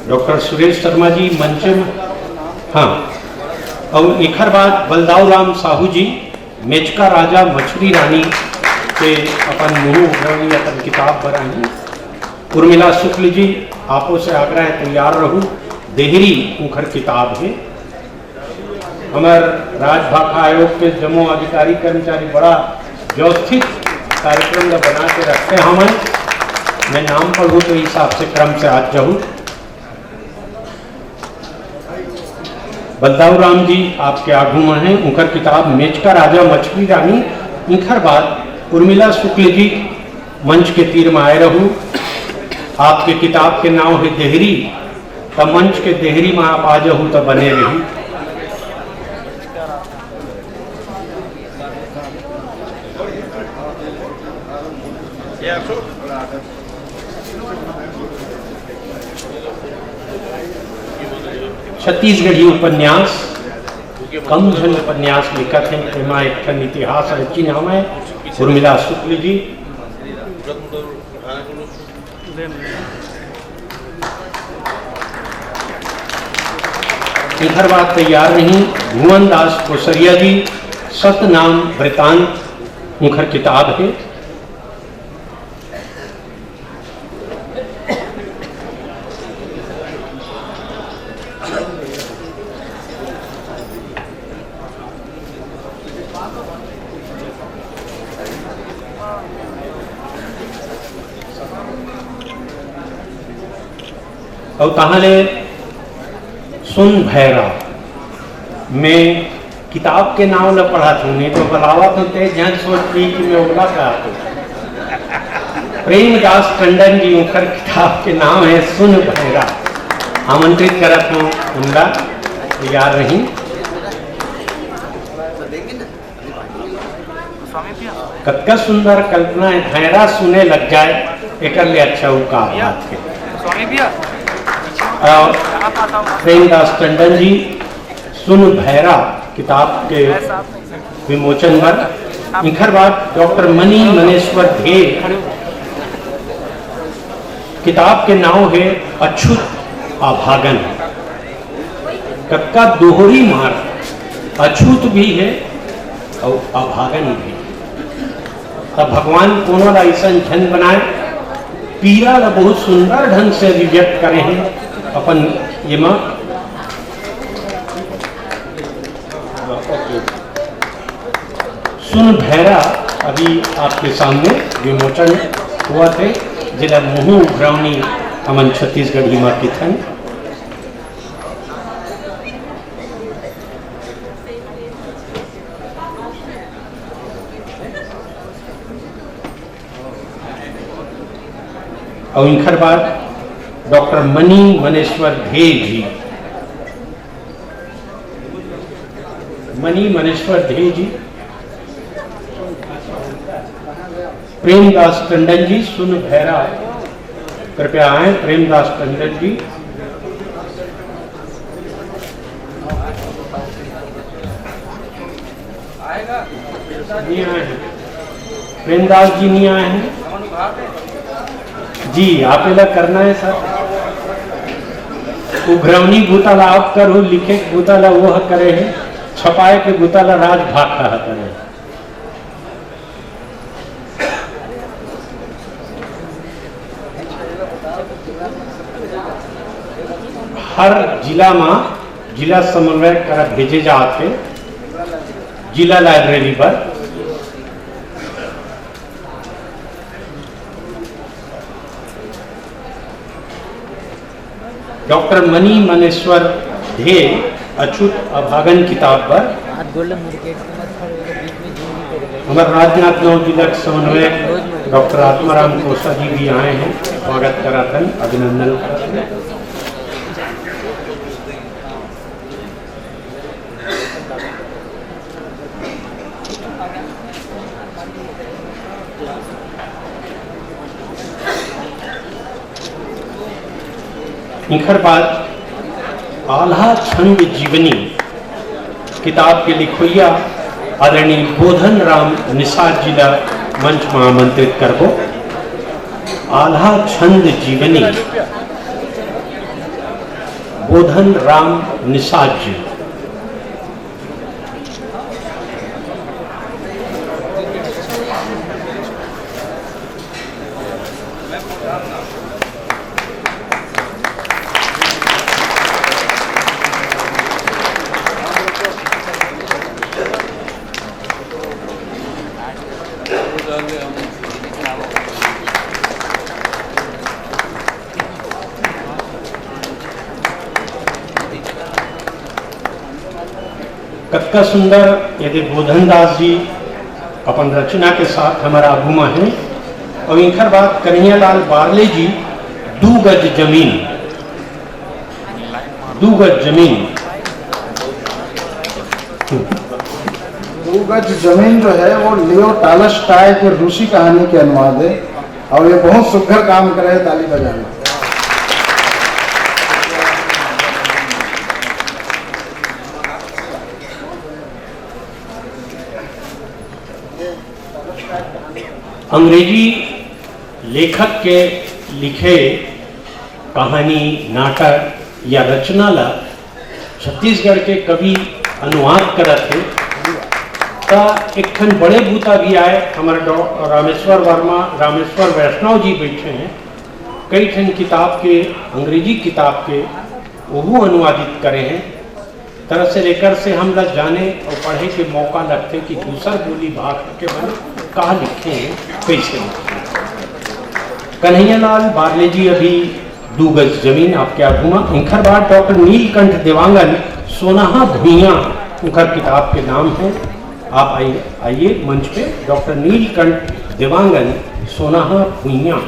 डॉक्टर सुरेश शर्मा जी मंच में, हाँ। और एक बाद बलदाव राम साहू जी, मेचका राजा मछली रानी के अपन मुँह उघरौनी अपन किताब बनाई। उर्मिला शुक्ल जी, आपो से आग्रह है तैयार रहूं, देहरी उखर किताब है। हमारे राजभाषा आयोग के जम्मू अधिकारी कर्मचारी बड़ा व्यवस्थित कार्यक्रम का बना के रखते हैं। हमें मैं नाम पढ़ूँ तो हिसाब से क्रम से आज जाऊँ। बलदाऊ राम जी आपके आगू में हैं, उनकर किताब मेच का राजा मछली रानी। इनकर बाद उर्मिला शुक्ल जी मंच के तीर में आए रहू। आपके किताब के नाम है देहरी, तब मंच के देहरी में आप आ जाऊ तो बने रही। छत्तीसगढ़ी उपन्यास कम झन उपन्यास लिखत हैं। एमा एक ठन इतिहास रची नाम है उर्मिला शुक्ल जी। इधर बात तैयार नहीं। भुवन दास कोसरिया जी सतनाम वृतांत उनकर किताब है। और ताहले सुन भैरा मैं किताब के नाम न पढ़ा था, नहीं तो बुलावा तो ते जन सोच ली कि मैं उगला का प्रेमदास टंडन जी उनकर किताब के नाम है सुन भैरा। आमंत्रित करत हूँ उनका तैयार रही। कतका सुंदर कल्पना है, भैरा सुने लग जाए एक लिए अच्छा का बात के। और प्रेमदास टंडन जी सुन भैरा किताब के विमोचन पर। इनकर बाद डॉक्टर मनी मनेश्वर ढे किताब के नाम है अछूत अभागन। कक्का दोहरी मार, अछूत भी है और अभागन भी। तब भगवान कोनो ऐसा झन बनाए पीड़ा ला बहुत सुंदर ढंग से अभिव्यक्त करे हैं अपन ये माँ। सुन भैरा अभी आपके सामने विमोचन हुआ थे। जिला मुहू उग्रावनी अमन छत्तीसगढ़ हिमा की थन। और इनकर बाद डॉक्टर मनी मनेश्वर ढे जी। मनी मनेश्वर ढे जी। प्रेमदास टंडन जी सुन भैरा कृपया आए। प्रेमदास टंडन जी नहीं आए हैं। प्रेमदास जी नहीं आए हैं जी। आप इला करना है सर। उग्रवनी भूताला आप करो, लिखे भूताला वो करे है, छपाए के भूताला राज भाग का करे। हर जिला में जिला समन्वय कर भेजे जाते जिला लाइब्रेरी पर। डॉक्टर मनी मनेश्वर ढे अछूत अभागन किताब पर हमारे राजनाथ नौ जिला के समन्वय डॉक्टर आत्माराम कोसा जी भी आए हैं। स्वागत कराथन, अभिनंदन कराथन। इनकर बाद आल्हा छंद जीवनी किताब के लिखोइया आदरणीय बोधन राम निषाद जिला मंच में आमंत्रित करबो। आल्हा छंद जीवनी बोधन राम निषाद जी। कतका सुंदर यदि बोधन दास जी अपन रचना के साथ हमारा आगुमा है और इनकर बात कन्हैयालाल बारले जी 2 गज जमीन 2 गज जमीन 2 गज जमीन जो है वो लियो टॉलस्टॉय के रूसी कहानी के अनुवाद है और ये बहुत सुघर काम करे है, ताली बजाना। अंग्रेजी लेखक के लिखे कहानी नाटक या रचना ला छत्तीसगढ़ के कवि अनुवाद करत थे ता एक ठन बड़े बूता भी आए हमारे रामेश्वर वर्मा रामेश्वर वैष्णव जी बैठे हैं, कई ठन किताब के अंग्रेजी किताब के वो अनुवादित करे हैं। तरह से लेकर से हम लोग जाने और पढ़े के मौका लगते कि दूसर बोली भाषा के बन कहा लिखे हैं, कैसे लिखे हैं। कन्हैयालाल बारले जी अभी 2 गज जमीन आपके आगुमा इंखर बाद डॉक्टर नीलकंठ देवांगन सोनाहा भुइयां उनकर किताब के नाम है। आप आइए मंच पे डॉक्टर नीलकंठ देवांगन सोनाहा भुइयां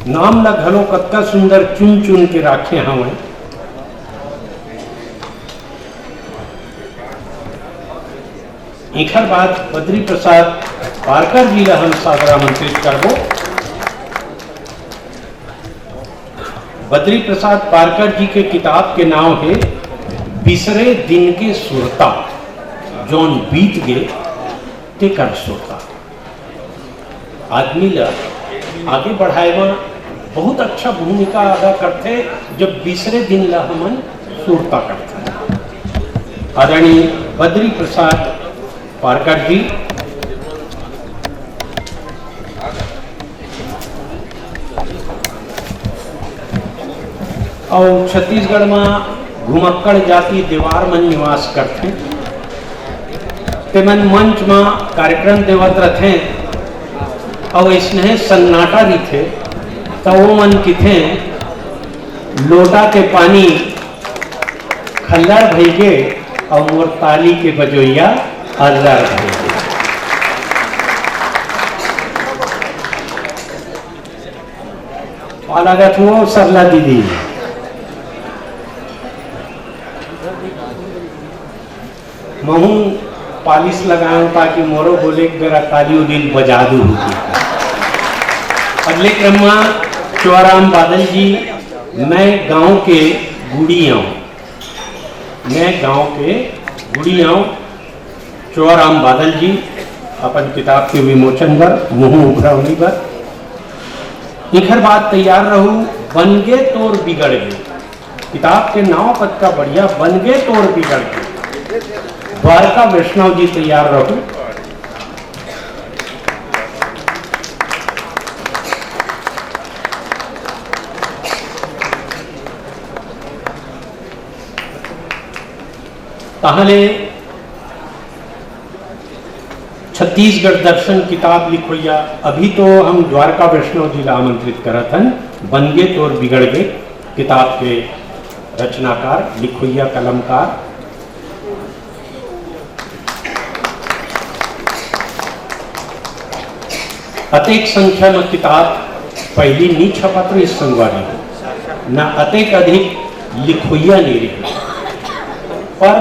नाम ला घलो कतका सुंदर चुन चुन के राखे हमें। इखर बाद बद्री प्रसाद पारकर जी ला हम सादर आमंत्रित करबो। बद्री प्रसाद पारकर जी के किताब के नाम है बिसरे दिन के सुरता जौन बीत गए ते कर सुरता। आदमी ला आगे बढ़ाए में बहुत अच्छा भूमिका अदा करते जब बिसरे दिन ला हमन सुरता करते। आदरणीय बद्री प्रसाद पारकर जी और छत्तीसगढ़ में घुमक्कड़ जाति दीवार में निवास करते तेमन मंच में कार्यक्रम देवत रहते और इसने सन्नाटा भी थे तो वो मन की थे लोटा के पानी खल्लड़ भैगे और मोर ताली के बजोइया अल्लाह लागत हुआ सरला दीदी महू पालिश लगाऊं ताकि मोरो बोले मेरा ताली उदिल बजा दू। अगले क्रम में चौराम बादल जी मैं गांव के गुड़ी आऊं चौराम बादल जी अपन किताब के विमोचन पर मुँह उभरौली पर इखर बात तैयार रहू बनगे तोर बिगड़ गए। किताब के नाव पद का बढ़िया बनगे तोर बिगड़ गए। द्वारका वैष्णव जी तैयार रहू। ताहले छत्तीसगढ़ दर्शन किताब लिखोया अभी तो हम द्वारका वैष्णव जी ला आमंत्रित करत हन। बनगे तोर बिगड़ गए किताब के रचनाकार लिखोया कलमकार अतेक संख्या में किताब पहली नी छपत रही संगवारी न अतेक अधिक लिखोया नहीं रही पर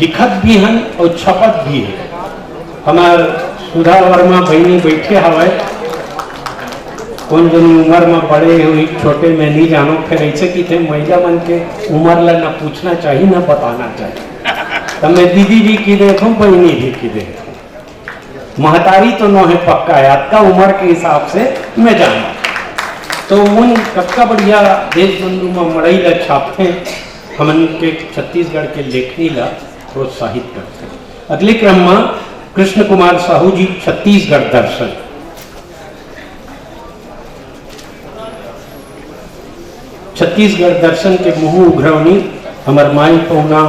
लिखत भी हन और छपत भी है। हमार सुधा वर्मा बहनी बैठे हवे कौन जनी उम्र में बड़े हुई छोटे में नहीं जानो फिर ऐसे की थे महिला मन के उम्र ला न पूछना चाहिए न बताना चाहिए। तो मैं दीदी जी की देखूं बहनी जी की देखूं महतारी तो न है पक्का याद का उम्र के हिसाब से मैं जाना तो उन कक्का बढ़िया देश बंधु में मड़ई ला छापते हमन के छत्तीसगढ़ के लेखनी ला प्रोत्साहित करते। अगले क्रम में कृष्ण कुमार साहू जी छत्तीसगढ़ दर्शन छत्तीसगढ़ दर्शन के मुँह उघरवनी हमार माई पौना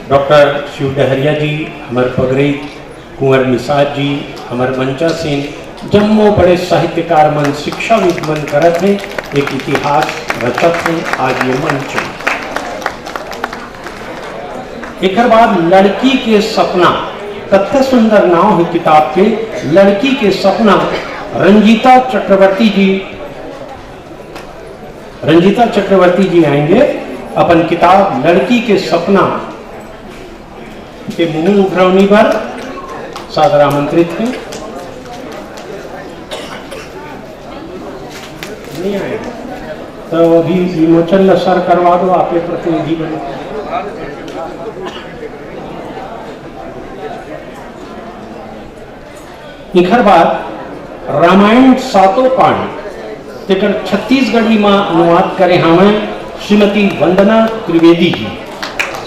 डॉक्टर शिव डहरिया जी हमारे पगरई कुंवर निषाद जी, हमारे मंचा सिंह, जम्मो बड़े साहित्यकार मन शिक्षा विद्मन करत हैं, एक इतिहास रचत हैं आज ये मंच। एक बाद लड़की के सपना, कत्ते सुंदर नाम है किताब के, लड़की के सपना। रंजीता चक्रवर्ती जी आएंगे अपन किताब लड़की के सपना के मुंह उघरावनी पर सादर आमंत्रित हैं। नहीं आए तो अभी विमोचन लसर करवा दो, आपके प्रतिनिधि बने। इखर बाद रामायण सातों पाठ तेकर छत्तीसगढ़ी में अनुवाद करे हमें श्रीमती वंदना त्रिवेदी जी,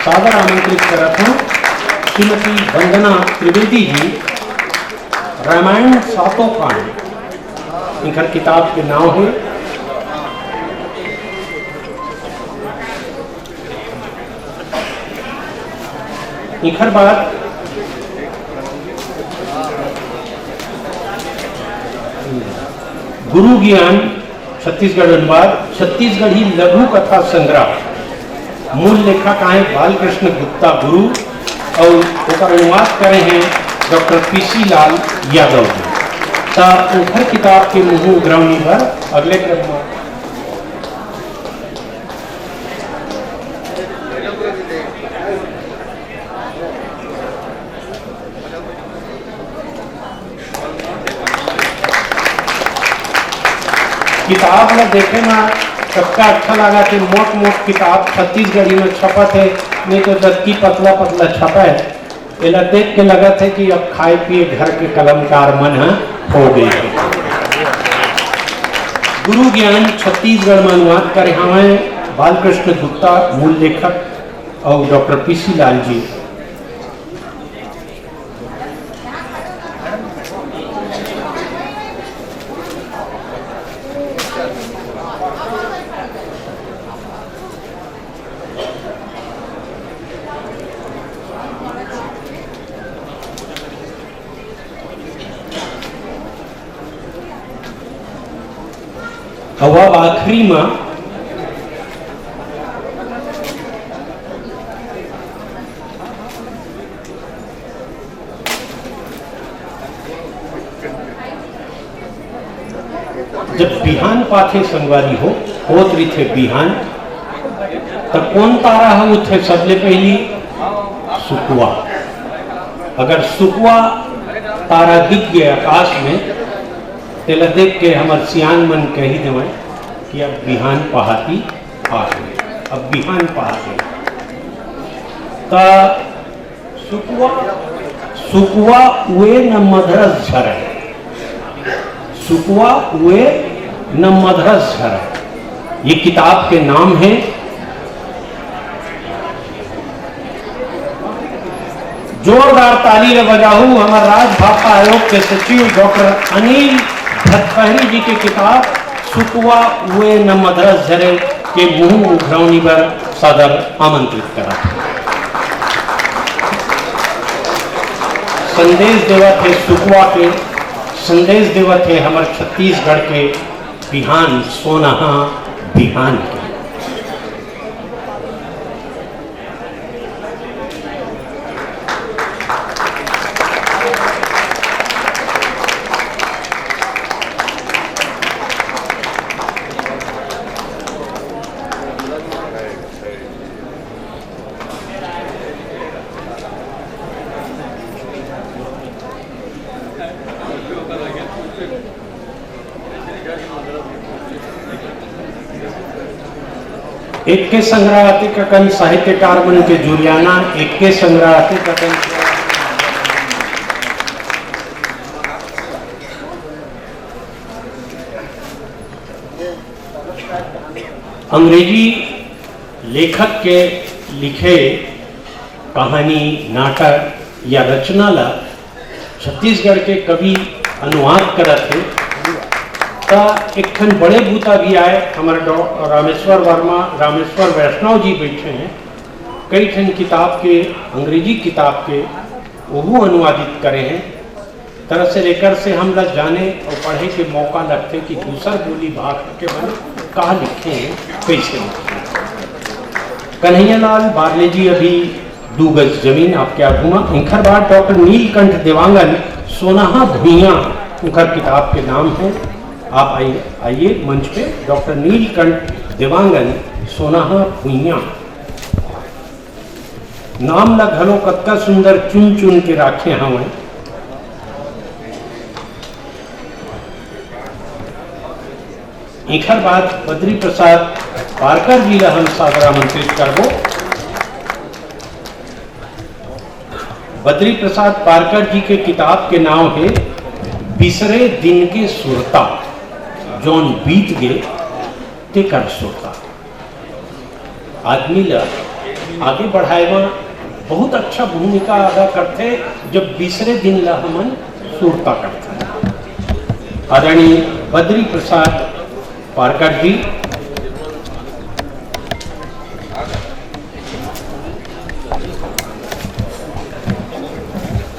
सादर आमंत्रित करत हूँ। श्रीमती वंदना त्रिवेदी जी रामायण सातों पाठ इनकर किताब के नाम है। इखर बाद गुरु ज्ञान छत्तीसगढ़ अनुवाद, छत्तीसगढ़ी लघु कथा संग्रह। मूल लेखक आए बालकृष्ण गुप्ता गुरु और उसका अनुवाद करे हैं डॉक्टर पीसी लाल यादव जी। उनकर किताब के मुंह उघरावनी पर अगले क्रम में किताब में देखे ना सबका अच्छा लगा कि मोट मोट किताब छत्तीसगढ़ी में छपत है, नहीं तो जबकि पतला पतला छपा है। इला देख के लगा थे कि अब खाए पिए घर के कलमकार मन हो गए। गुरु ज्ञान छत्तीसगढ़ में अनुवाद करे हमें बालकृष्ण गुप्ता मूल लेखक और डॉक्टर पीसी लाल जी। अब आखिरी में जब बिहान पाथे संगवारी होत रही थे बिहान, तो कौन तारा है उठे सबले पहली सुकुआ। अगर सुकुआ तारा दिख गया आकाश में तेला देख के हमार सियान मन कही देवे कि अब बिहान पहाती आ गए, अब बिहान पहाती। ता सुकुआ उए न मधरस झरे, सुकुआ उए न मधरस झरे, ये किताब के नाम है। जोरदार ताली बजाऊ हमारे राज्य भाषा आयोग के सचिव डॉक्टर अनिल भटपहरी जी की किताब सुकुआ हुए न मधरस झरे के मुंह उघरावनी पर सादर आमंत्रित करा। संदेश देवा थे सुकुआ के, संदेश देवा थे हमारे छत्तीसगढ़ के बिहान सोनहा बिहान के। एक के संग्रहालय का कई साहित्यकार बन के जुलियाना, एक के संग्रहालय का कई अंग्रेजी लेखक के लिखे कहानी नाटक या रचना ला छत्तीसगढ़ के कवि अनुवाद करत थे। एक ठन बड़े बूता भी आए, हमारे रामेश्वर वर्मा, रामेश्वर वैष्णव जी बैठे हैं। कई ठन किताब के, अंग्रेजी किताब के वो अनुवादित करे हैं। तरह से लेकर से हम लोग जाने और पढ़े के मौका लगते कि दूसर बोली भाषा के मन कहा लिखे हैं, कैसे लिखे हैं। कन्हैयालाल बारले जी अभी 2 गज जमीन आपके आगुमा इंखर बाद डॉक्टर नीलकंठ देवांगन सोनाहा भुइयां उनकर किताब के नाम है। आप आइए मंच पे। डॉक्टर नीलकंठ देवांगन सोनाहा भुइयां नाम ला घलो कत्का सुंदर चुन चुन के राखे हमें। एकर बाद बद्री प्रसाद पारकर जी ला हम सादर आमंत्रित करबो। बद्री प्रसाद पारकर जी के किताब के नाम है बिसरे दिन के सुरता जौन बीत गे ते कर सुरता। आदमी ला आगे बढ़ाए में बहुत अच्छा भूमिका अदा करते जब बिसरे दिन ला हमन सुरता करते। आदरणीय बद्री प्रसाद पारकर जी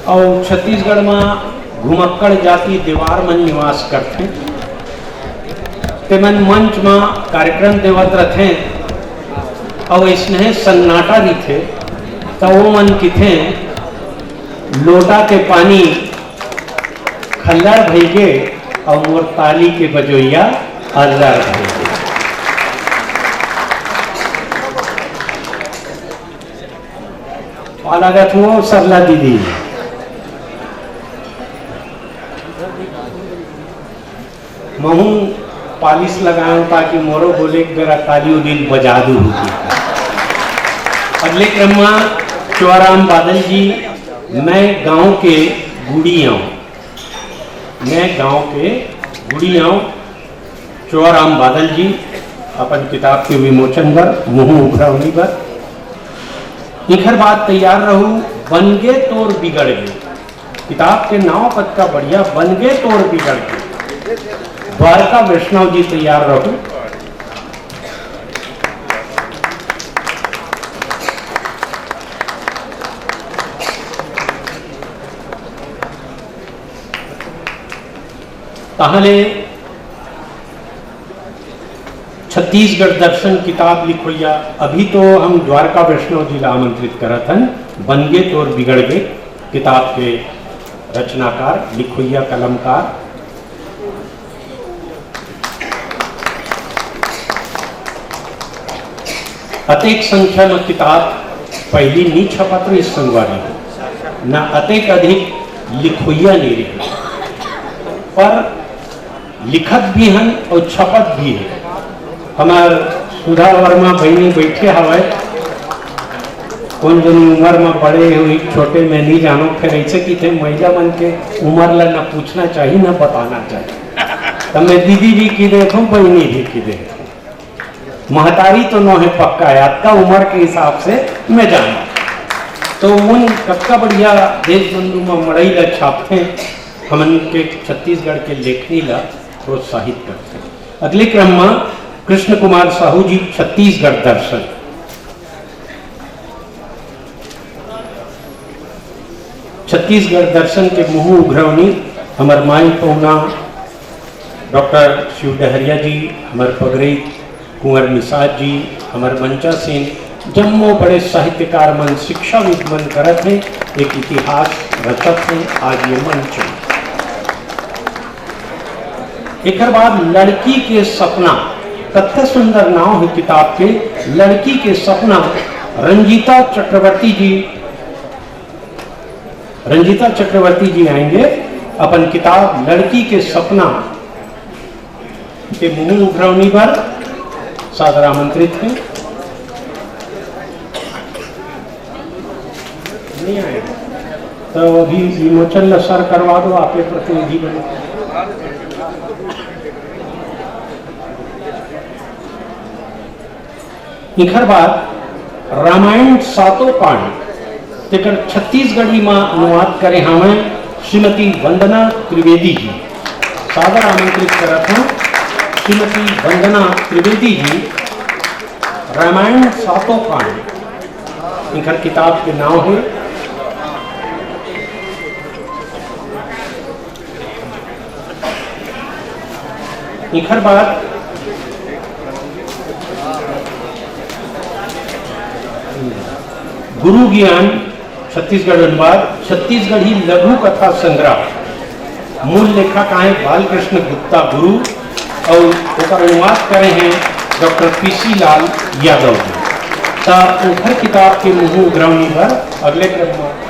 और छत्तीसगढ़ में घुमक्कड़ जाति देवार मन निवास करते। ते मन मंच में कार्यक्रम देवत रथे और इसने सन्नाटा रही तो वो मन किथे लोटा के पानी खल्लड़ भईगे और मोर ताली के बजोइया अल्लाह भईगे। लागत हुआ सरला दीदी महू पालिश लगाऊं ताकि मोरो बोले मेरा ताली उदिल बजा दू। अगले क्रम में चौराम बादल जी मैं गांव के गुड़िया चौराम बादल जी अपन किताब के विमोचन पर मुँह उघरावनी पर। इखर बात तैयार रहू बनगे तोर बिगड़ गए। किताब के नाव पद का बढ़िया बनगे तोर बिगड़ गए। द्वारका वैष्णव जी तैयार रहो। ताहले छत्तीसगढ़ दर्शन किताब लिखोया अभी तो हम द्वारका वैष्णव जी ला आमंत्रित करत हन। बनगे तोर बिगड़ गए किताब के रचनाकार लिखोया कलमकार अतेक संख्या में किताब पहली नी छपत इस संगवारी न अतेक अधिक लिखोइया नहीं रही पर लिखत भी हन और छपत भी है। हमार सुधा वर्मा बहनी बैठे हवे कौन जनी उम्र में बड़े हुई छोटे में नहीं जानो फिर ऐसे कि थे महिला मन के उम्र ला न पूछना चाहिए न बताना चाहिए। तब मैं दीदी भी की देखो बहनी भी की देखो महतारी तो न है पक्का है आपका उम्र के हिसाब से मैं जाना। तो उन कक्का बढ़िया देश बंधु में मड़ई ला छापते हमन के छत्तीसगढ़ के लेखनी ला प्रोत्साहित करते। अगले क्रम में कृष्ण कुमार साहू जी छत्तीसगढ़ दर्शन। छत्तीसगढ़ दर्शन के मुँह उघरवनी हमार माई पौना डॉक्टर शिव डहरिया जी, हमार पगरई कुंवर निषाद जी, हमार मंचा सिंह जम्मो बड़े साहित्यकार मन शिक्षाविद मन करत हैं एक इतिहास रचत हैं आज ये मंच। एक बाद लड़की के सपना कत्थे सुंदर नाम है किताब के लड़की के सपना। रंजीता चक्रवर्ती जी आएंगे अपन किताब लड़की के सपना के मुंह उघरवनी पर सादर आमंत्रित हैं। नहीं आए तो अभी विमोचन लसर करवा दो आपके प्रतिनिधि बने। इखर बाद रामायण सातों कांड तेकर छत्तीसगढ़ी में अनुवाद करे हमें श्रीमती वंदना त्रिवेदी जी सादर आमंत्रित करत हूँ। श्रीमती वंदना त्रिवेदी जी रामायण सातों कांड इनकर किताब के नाम है इखर बाद गुरु ज्ञान छत्तीसगढ़ अनुवाद छत्तीसगढ़ी लघु कथा संग्रह मूल लेखक आए बालकृष्ण गुप्ता गुरु और ओकर अनुवाद करे हैं डॉक्टर पीसी लाल यादव जी। उखर किताब के मुँह ग्राउंड पर अगले क्रम में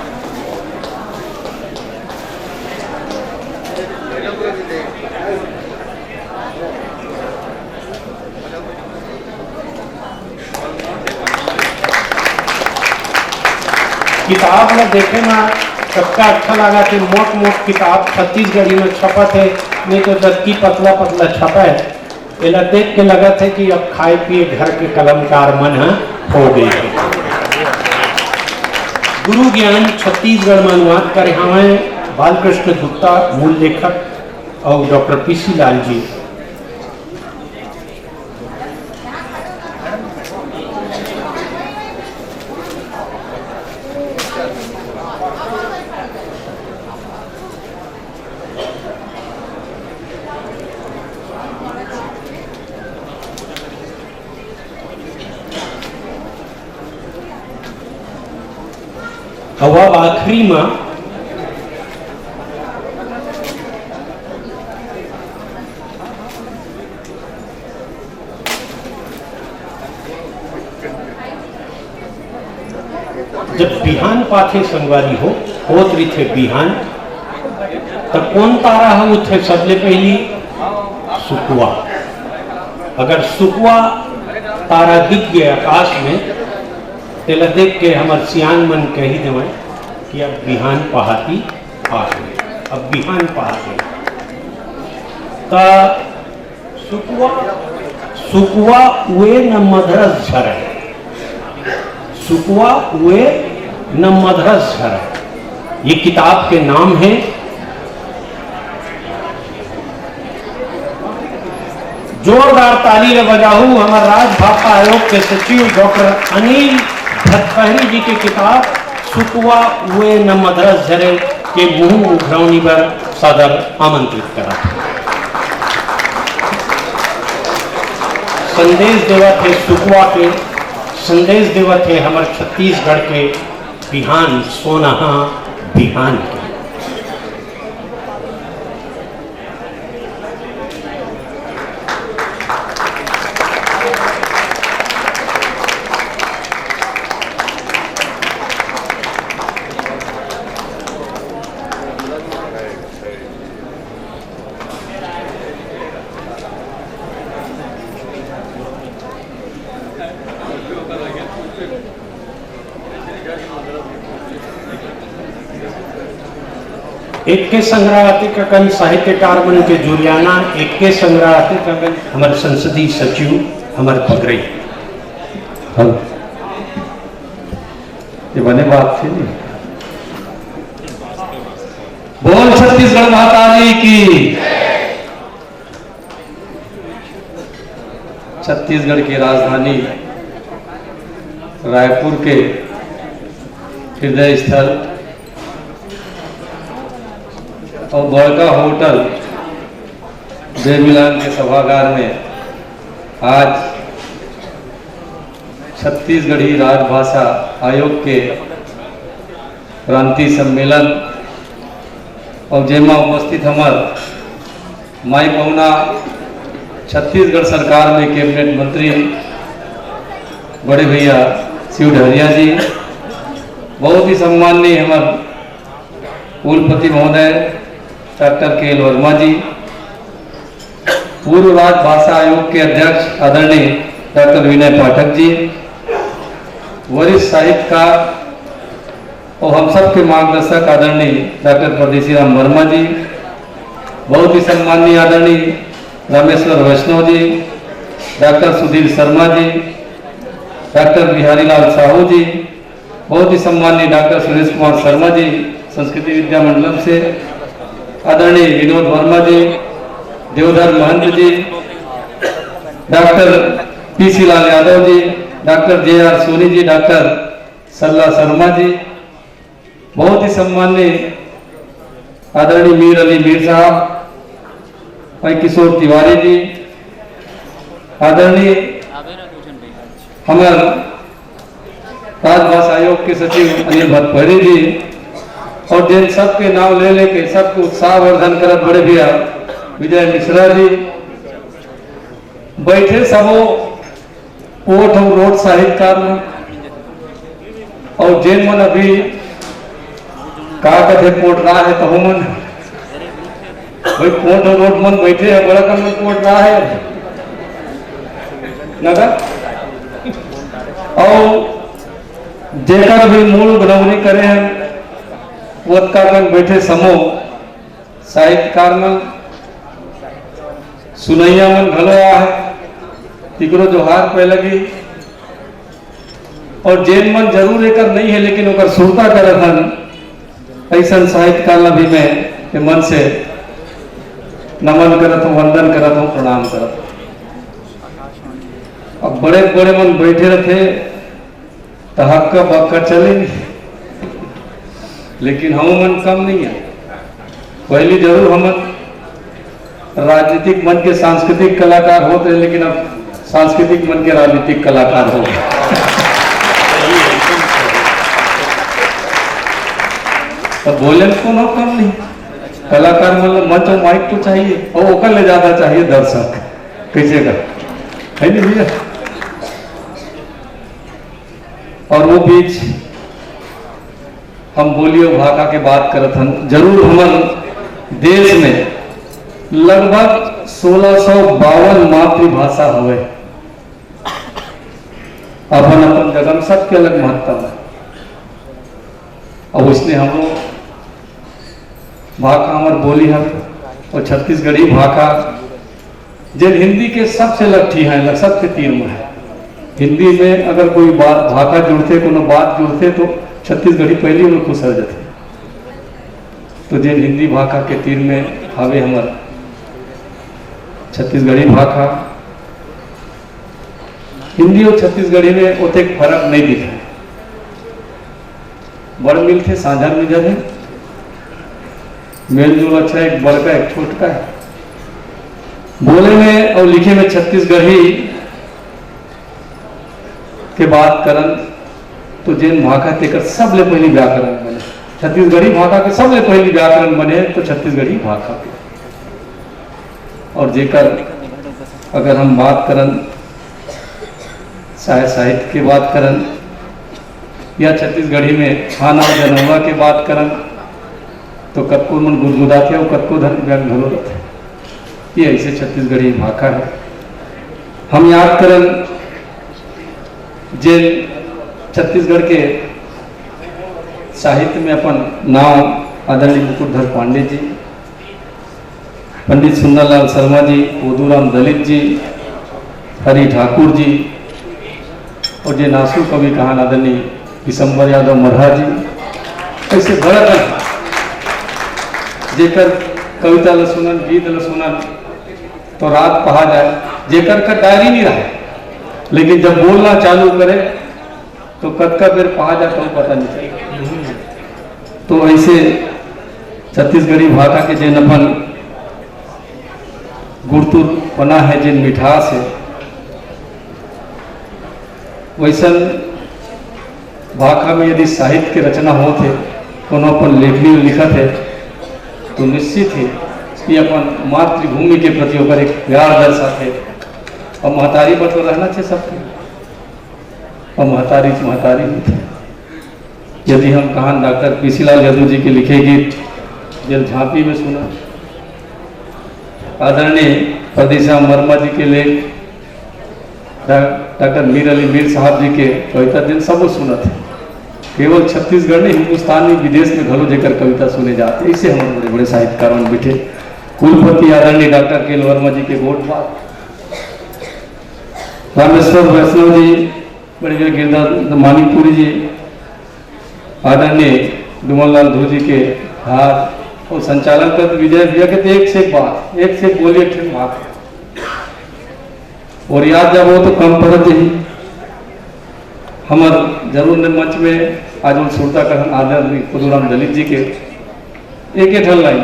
किताब में देखे ना सबका अच्छा लगा कि मोट मोट किताब छत्तीसगढ़ी में छपत है, नहीं तो दत्ती पतला पतला छपा है। एला देख के लगा थे कि अब खाए पिए घर के कलमकार मन हो गई है। गुरु ज्ञान छत्तीसगढ़ में अनुवाद करे हमें बालकृष्ण गुप्ता मूल लेखक और डॉक्टर पीसी लाल जी। अब आखिरी में जब बिहान पाथे संगवारी हो होत रही थे बिहान, तो कौन तारा है उठे सबले पहली सुकुआ। अगर सुकुआ तारा दिख गया आकाश में तेला देख के हमार सियान मन कही देवे कि अब बिहान पहाती आ गई, अब बिहान पहाती। ता सुकुआ वे न मधरस झरे, सुकुआ वे न मधरस झरे, ये किताब के नाम है। जोरदार ताली ले बजाहू हमारे राजभाषा आयोग के सचिव डॉक्टर अनिल भटपहरी जी की किताब सुकुआ हुए न मधरस झरे के मुंह उघरावनी पर सदर आमंत्रित करा। संदेश देवा थे सुकुआ के, संदेश देवा थे हमारे छत्तीसगढ़ के बिहान सोनहा बिहान के। एक के संग्रहालय का कन साहित्यकार बन के जुलियाना, एक के संग्रहालय का कन हमारे संसदीय सचिव हमारे पगरई। ये बने बात थी नहीं। बोल छत्तीसगढ़ माता जी की। छत्तीसगढ़ की राजधानी रायपुर के हृदय स्थल और बड़का होटल बेमिलान के सभागार में आज छत्तीसगढ़ी राजभाषा आयोग के क्रांति सम्मेलन और जेमा उपस्थित हमार माई पहुना छत्तीसगढ़ सरकार में कैबिनेट मंत्री बड़े भैया शिव ढहरिया जी, बहुत ही सम्माननीय हमार कुलपति महोदय डॉक्टर के एल वर्मा जी, पूर्व राजभाषा आयोग के अध्यक्ष आदरणीय डॉक्टर विनय पाठक जी, वरिष्ठ साहित्यकार और हम सब के मार्गदर्शक आदरणीय डॉक्टर परदेसी राम वर्मा जी, बहुत ही सम्माननीय आदरणीय रामेश्वर वैष्णव जी, डॉक्टर सुधीर शर्मा जी, डॉक्टर बिहारी लाल साहू जी, बहुत ही सम्माननीय डॉक्टर सुरेश कुमार शर्मा जी संस्कृति विद्या मंडलम से, आदरणीय विनोद वर्मा जी, देवधर महंत जी, doctor PC Lal Yadav ji, doctor JR. Soni ji, doctor सरला शर्मा जी, बहुत ही सम्माननीय आदरणीय मीर अली मीर साहब, भाई किशोर तिवारी जी, आदरणीय हमारे राजभाषा आयोग के सचिव अनिल भट्टभरी जी, और जिन सबके नाम ले लेके सबको उत्साह वर्धन करत बड़े भैया विजय मिश्रा जी बैठे सबो कोट और रोड साहित्यकार में, और जिन मन अभी का कथे कोट रहा है तो मन भाई कोट और रोड मन बैठे है, बड़ा कम कोट रहा है नगर, और जेकर भी मूल बनवनी करे हैं वत्का कर बैठे समूह साहित्यकार मन सुनैया मन घलो है तिकरो जोहार पे लगी, और जेन मन जरूर एकर नहीं है लेकिन ओकर सुरता करत हन ऐसा साहित्यकार ला भी मैं के मन से नमन करत हूँ, वंदन करत हूँ, प्रणाम करत हूँ। अब बड़े बड़े मन बैठे रहते तो हक्का बक्का चलेंगे, लेकिन हम मन कम नहीं है। पहले जरूर हम राजनीतिक मन के सांस्कृतिक कलाकार होते हैं, लेकिन अब सांस्कृतिक मन के राजनीतिक कलाकार हो गए। तो बोले को ना कम नहीं, कलाकार मतलब मंच और माइक तो चाहिए, और ओकर ले ज्यादा चाहिए दर्शक, कैसे का है नहीं भैया। और वो बीच हम बोलियो भाषा के बात करत हन, जरूर हमारे देश में लगभग 1652 मातृभाषा हुए, अपन अपन जगह सबके अलग महत्व है, और उसने हम लोग भाषा हमारे बोली है, और छत्तीसगढ़ी भाषा जिन हिंदी के सबसे लट्ठी है, सबसे तीर में है। हिंदी में अगर कोई बात भाषा जुड़ते, कोनो बात जुड़ते तो छत्तीसगढ़ी पहले में खुश हो जाते। तो जिन हिंदी भाषा के तीर में हवे हमारे छत्तीसगढ़ी भाषा, हिंदी और छत्तीसगढ़ी में उतने फर्क नहीं दिखा, बड़ मिल थे साझा मिजर है, मेल जोल अच्छा, एक बड़का एक छोटका है। बोले में और लिखे में छत्तीसगढ़ी के बात करन तो जिन भाषा तेकर सबले पहली व्याकरण बने, छत्तीसगढ़ी भाषा के सबले पहली व्याकरण बने तो छत्तीसगढ़ी भाषा के। और जेकर अगर हम बात करन साहित्य की बात करन या छत्तीसगढ़ी में खाना जनवा के बात करन तो कतको मन गुदगुदाते और कतको धन व्यंग घलो रहते। ये ऐसे छत्तीसगढ़ी भाषा है। हम याद करन जिन छत्तीसगढ़ के साहित्य में अपन नाम आदरणीय मुकुटधर पांडे जी, पंडित सुंदरलाल शर्मा जी, ओदूराम दलित जी, हरि ठाकुर जी, और जे नासु कवि कहान आदरणीय दिसंबर यादव मरहा जी, ऐसे बड़ा जेकर कविता ल सुनन, गीत ल सुनन तो रात पहा जाए। जेकर का डायरी नहीं रहा, लेकिन जब बोलना चालू करे तो कद का बेर पहा जाता हूँ पता नहीं चलेगा। तो ऐसे छत्तीसगढ़ी भाषा के जिन अपन गुड़तुर बना है, जिन मिठास है, वैसन भाषा में यदि साहित्य की रचना होते, कोनो अपन लेखनी लिखत है तो निश्चित ही कि अपन मातृभूमि के प्रति होकर एक प्यार दर्शाते, और महतारी पर तो रहना चाहिए सबके, और महतारी होती। यदि हम कहान डॉक्टर पीसीलाल यादव जी के लिखे गीत जल झांपी में सुना, आदरणीय परदेसीराम वर्मा जी के लेख, डॉक्टर मीर अली मीर साहब जी के कविता दिन सब सुना थे। केवल छत्तीसगढ़ में, हिंदुस्तान में, विदेश में घलो जेकर कविता सुने जाते। इससे हमारे बड़े बड़े साहित्यकार बैठे, कुलपति आदरणीय डॉक्टर के वर्मा जी के वोट बात, रामेश्वर वैष्णव जी, बड़े बड़े गिरधर मानिकपुरी जी, आदरणीय डुमनलाल धू जी के हाथ, और संचालन कर विजय भैया के तो एक से एक बात, एक से एक बोली, एक से बात, और याद जब हो तो कम पड़ते ही हमार जरूर ने मंच में आज उन सुरता कहन आदरणीय ओदूराम दलित जी के एक लाइन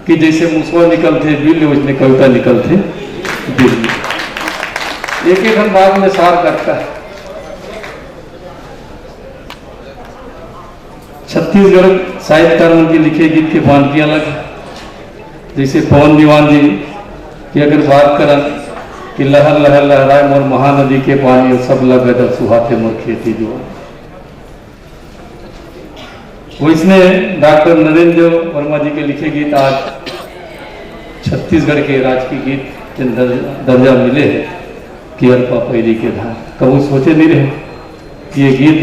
कि जैसे मुसवा निकलते बिल्ली उसने कविता निकलते बिल्ली। एक एक हम बात में सार करता है। छत्तीसगढ़ साहित्यकार उनके लिखे गीत के वानगी अलग है। जैसे पवन दीवान जी की अगर बात करें कि लहर लहर लहराए मोर महानदी के पानी और सब लग सुहाते मोर खेती जो, वो इसमें डॉक्टर नरेंद्र वर्मा जी के लिखे गीत आज छत्तीसगढ़ के राजकीय गीत के दर्जा मिले है कि अल्पा पैरी के धार। कभी सोचे नहीं रहे कि ये गीत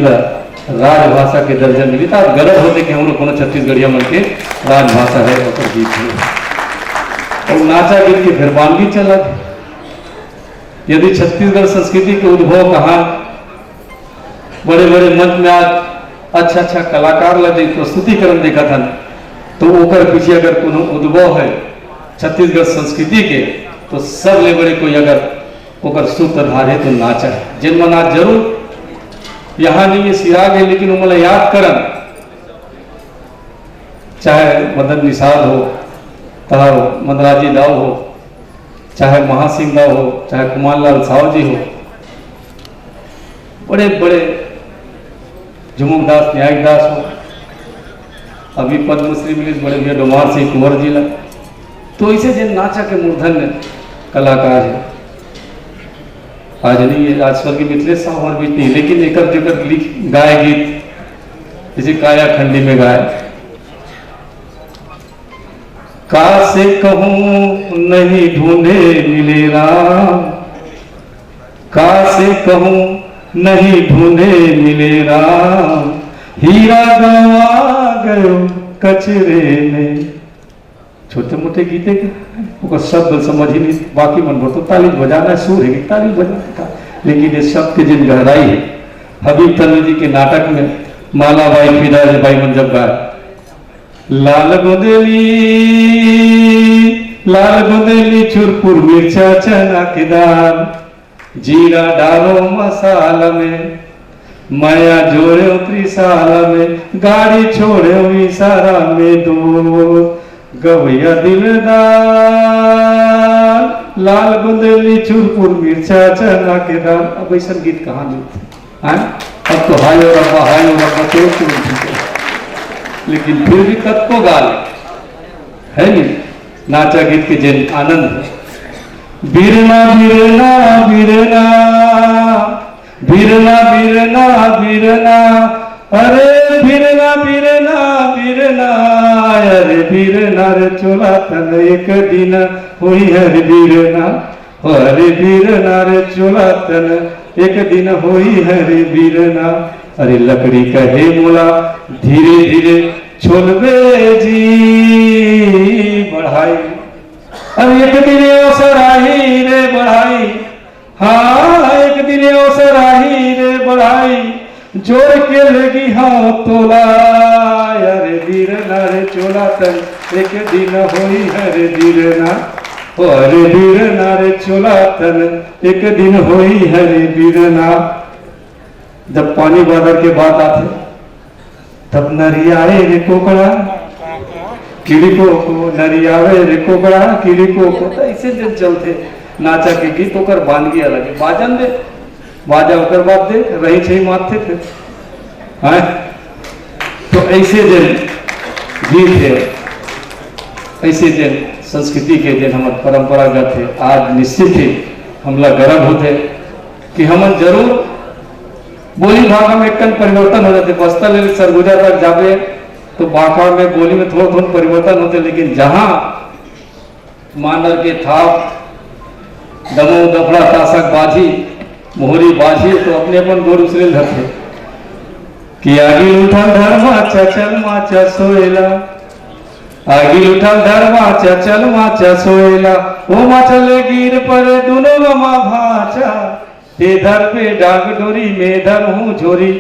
राजभाषा के दर्जा मिली था। गर्व होते कि हम लोग कोनो छत्तीसगढ़िया मन के राजभाषा है और गीत है। और नाचा गीत की फिर वानगी चला। यदि छत्तीसगढ़ संस्कृति के उद्भव कहाँ बड़े बड़े मंच में आज अच्छा अच्छा कलाकार लगे प्रस्तुतिकरण देखा था, तो ओकर पीछे अगर कोनो उद्भव है छत्तीसगढ़ संस्कृति के, तो सब ले बड़े कोई अगर ओकर सूत्रधार है तो नाचा है। जिन नाच जरूर यहाँ नहीं ये सिराग है, लेकिन उमला याद करन, चाहे मदन निषाद हो, चाहे मंदराजी दाव हो, चाहे महासिंह दाव हो, चाहे कुमारलाल साव जी हो, बड़े बड़े झुमुक दास न्यायिक दास हो, अभी पद्मश्री मिली बड़े भैया डोमार सिंह कुंवर जिला, तो इसे जिन नाचा के मूर्धन्य कलाकार है। आज नहीं है, आज स्वर्गीय मिथिलेश साहब हमारे बीच नहीं, लेकिन एक जगह गाय गीत जैसे काया खंडी में गाय, का से कहूं नहीं ढूंढे मिले राम, का से कहूं नहीं ढूंढे मिले राम, हीरा गवा गयो कचरे में। छोटे मोटे गीते के शब्द समझ ही नहीं, बाकी मन भर तो ताली बजाना सुर है, ताली बजाना था, लेकिन ये शब्द की जिन गहराई है। हबीब तन्वी जी के नाटक में माला बाई फिदा बाई मन जब गाया, लाल गुंदेली चुरपुर मिर्चा चना के दाल, जीरा डालो मसाला में, माया जोड़े त्रिसाला में, गाड़ी छोड़े इशारा में दो, गवैया दिलदार, लाल गुंदेली चुरपुर मिर्चा चना के दाल। अब ऐसा गीत कहाँ मिलते हैं? अब तो हाय और रब्बा तो लेकिन फिर भी कद को गाल है नहीं नाचा गीत के जिन आनंद है। बिरना बिरना बिरना बिरना बिरना बिरना, अरे बिरना बिरना बिरना, अरे बिरना रे चोला तन एक दिन हुई हरे बिरना, अरे बिरना रे चोला तन एक दिन हुई हरे बिरना। अरे लकड़ी कहे मोला धीरे धीरे छोलबे जी बढ़ाई, अरे एक दिन अवसर आई रे बढ़ाई, हाँ एक दिन अवसर आई रे बढ़ाई, जोड़ के लगी हाँ तोला, अरे बिरना रे चोला तन एक दिन होई हरे बिरना, अरे बिरना रे चोला तन एक दिन होई हरे बिरना। जब पानी बादल के बाद आते तब नरियाए रे कोकड़ा किड़को को, नरियावे रे कोकड़ा किड़को को, तो ऐसे दिन चलते नाचा के गीत होकर बानगी अलग है। बाजन दे बाजा होकर बात दे रही छही माथे थे, हाँ तो ऐसे दिन गीत है, ऐसे दिन संस्कृति के दिन हमारे परंपरागत है। आज निश्चित ही हमला गर्व होते कि हम जरूर बोली भाषा में एक परिवर्तन हो जाते। बस्ता ले सरगुजा तक जावे तो बाका में बोली में थोड़ा थोड़ा परिवर्तन होते, लेकिन जहां मानर के थाप दमो दफड़ा तासक बाजी मोहरी बाजी तो अपने अपन दो दूसरे धरते कि आगे उठल धर्मा चल माचा सोएला, आगे उठल धर्मा चल माचा सोएला, वो माचले गिर पर दोनों मा भाचा, धर पे डाग डोरी में धर हूँ झोरी,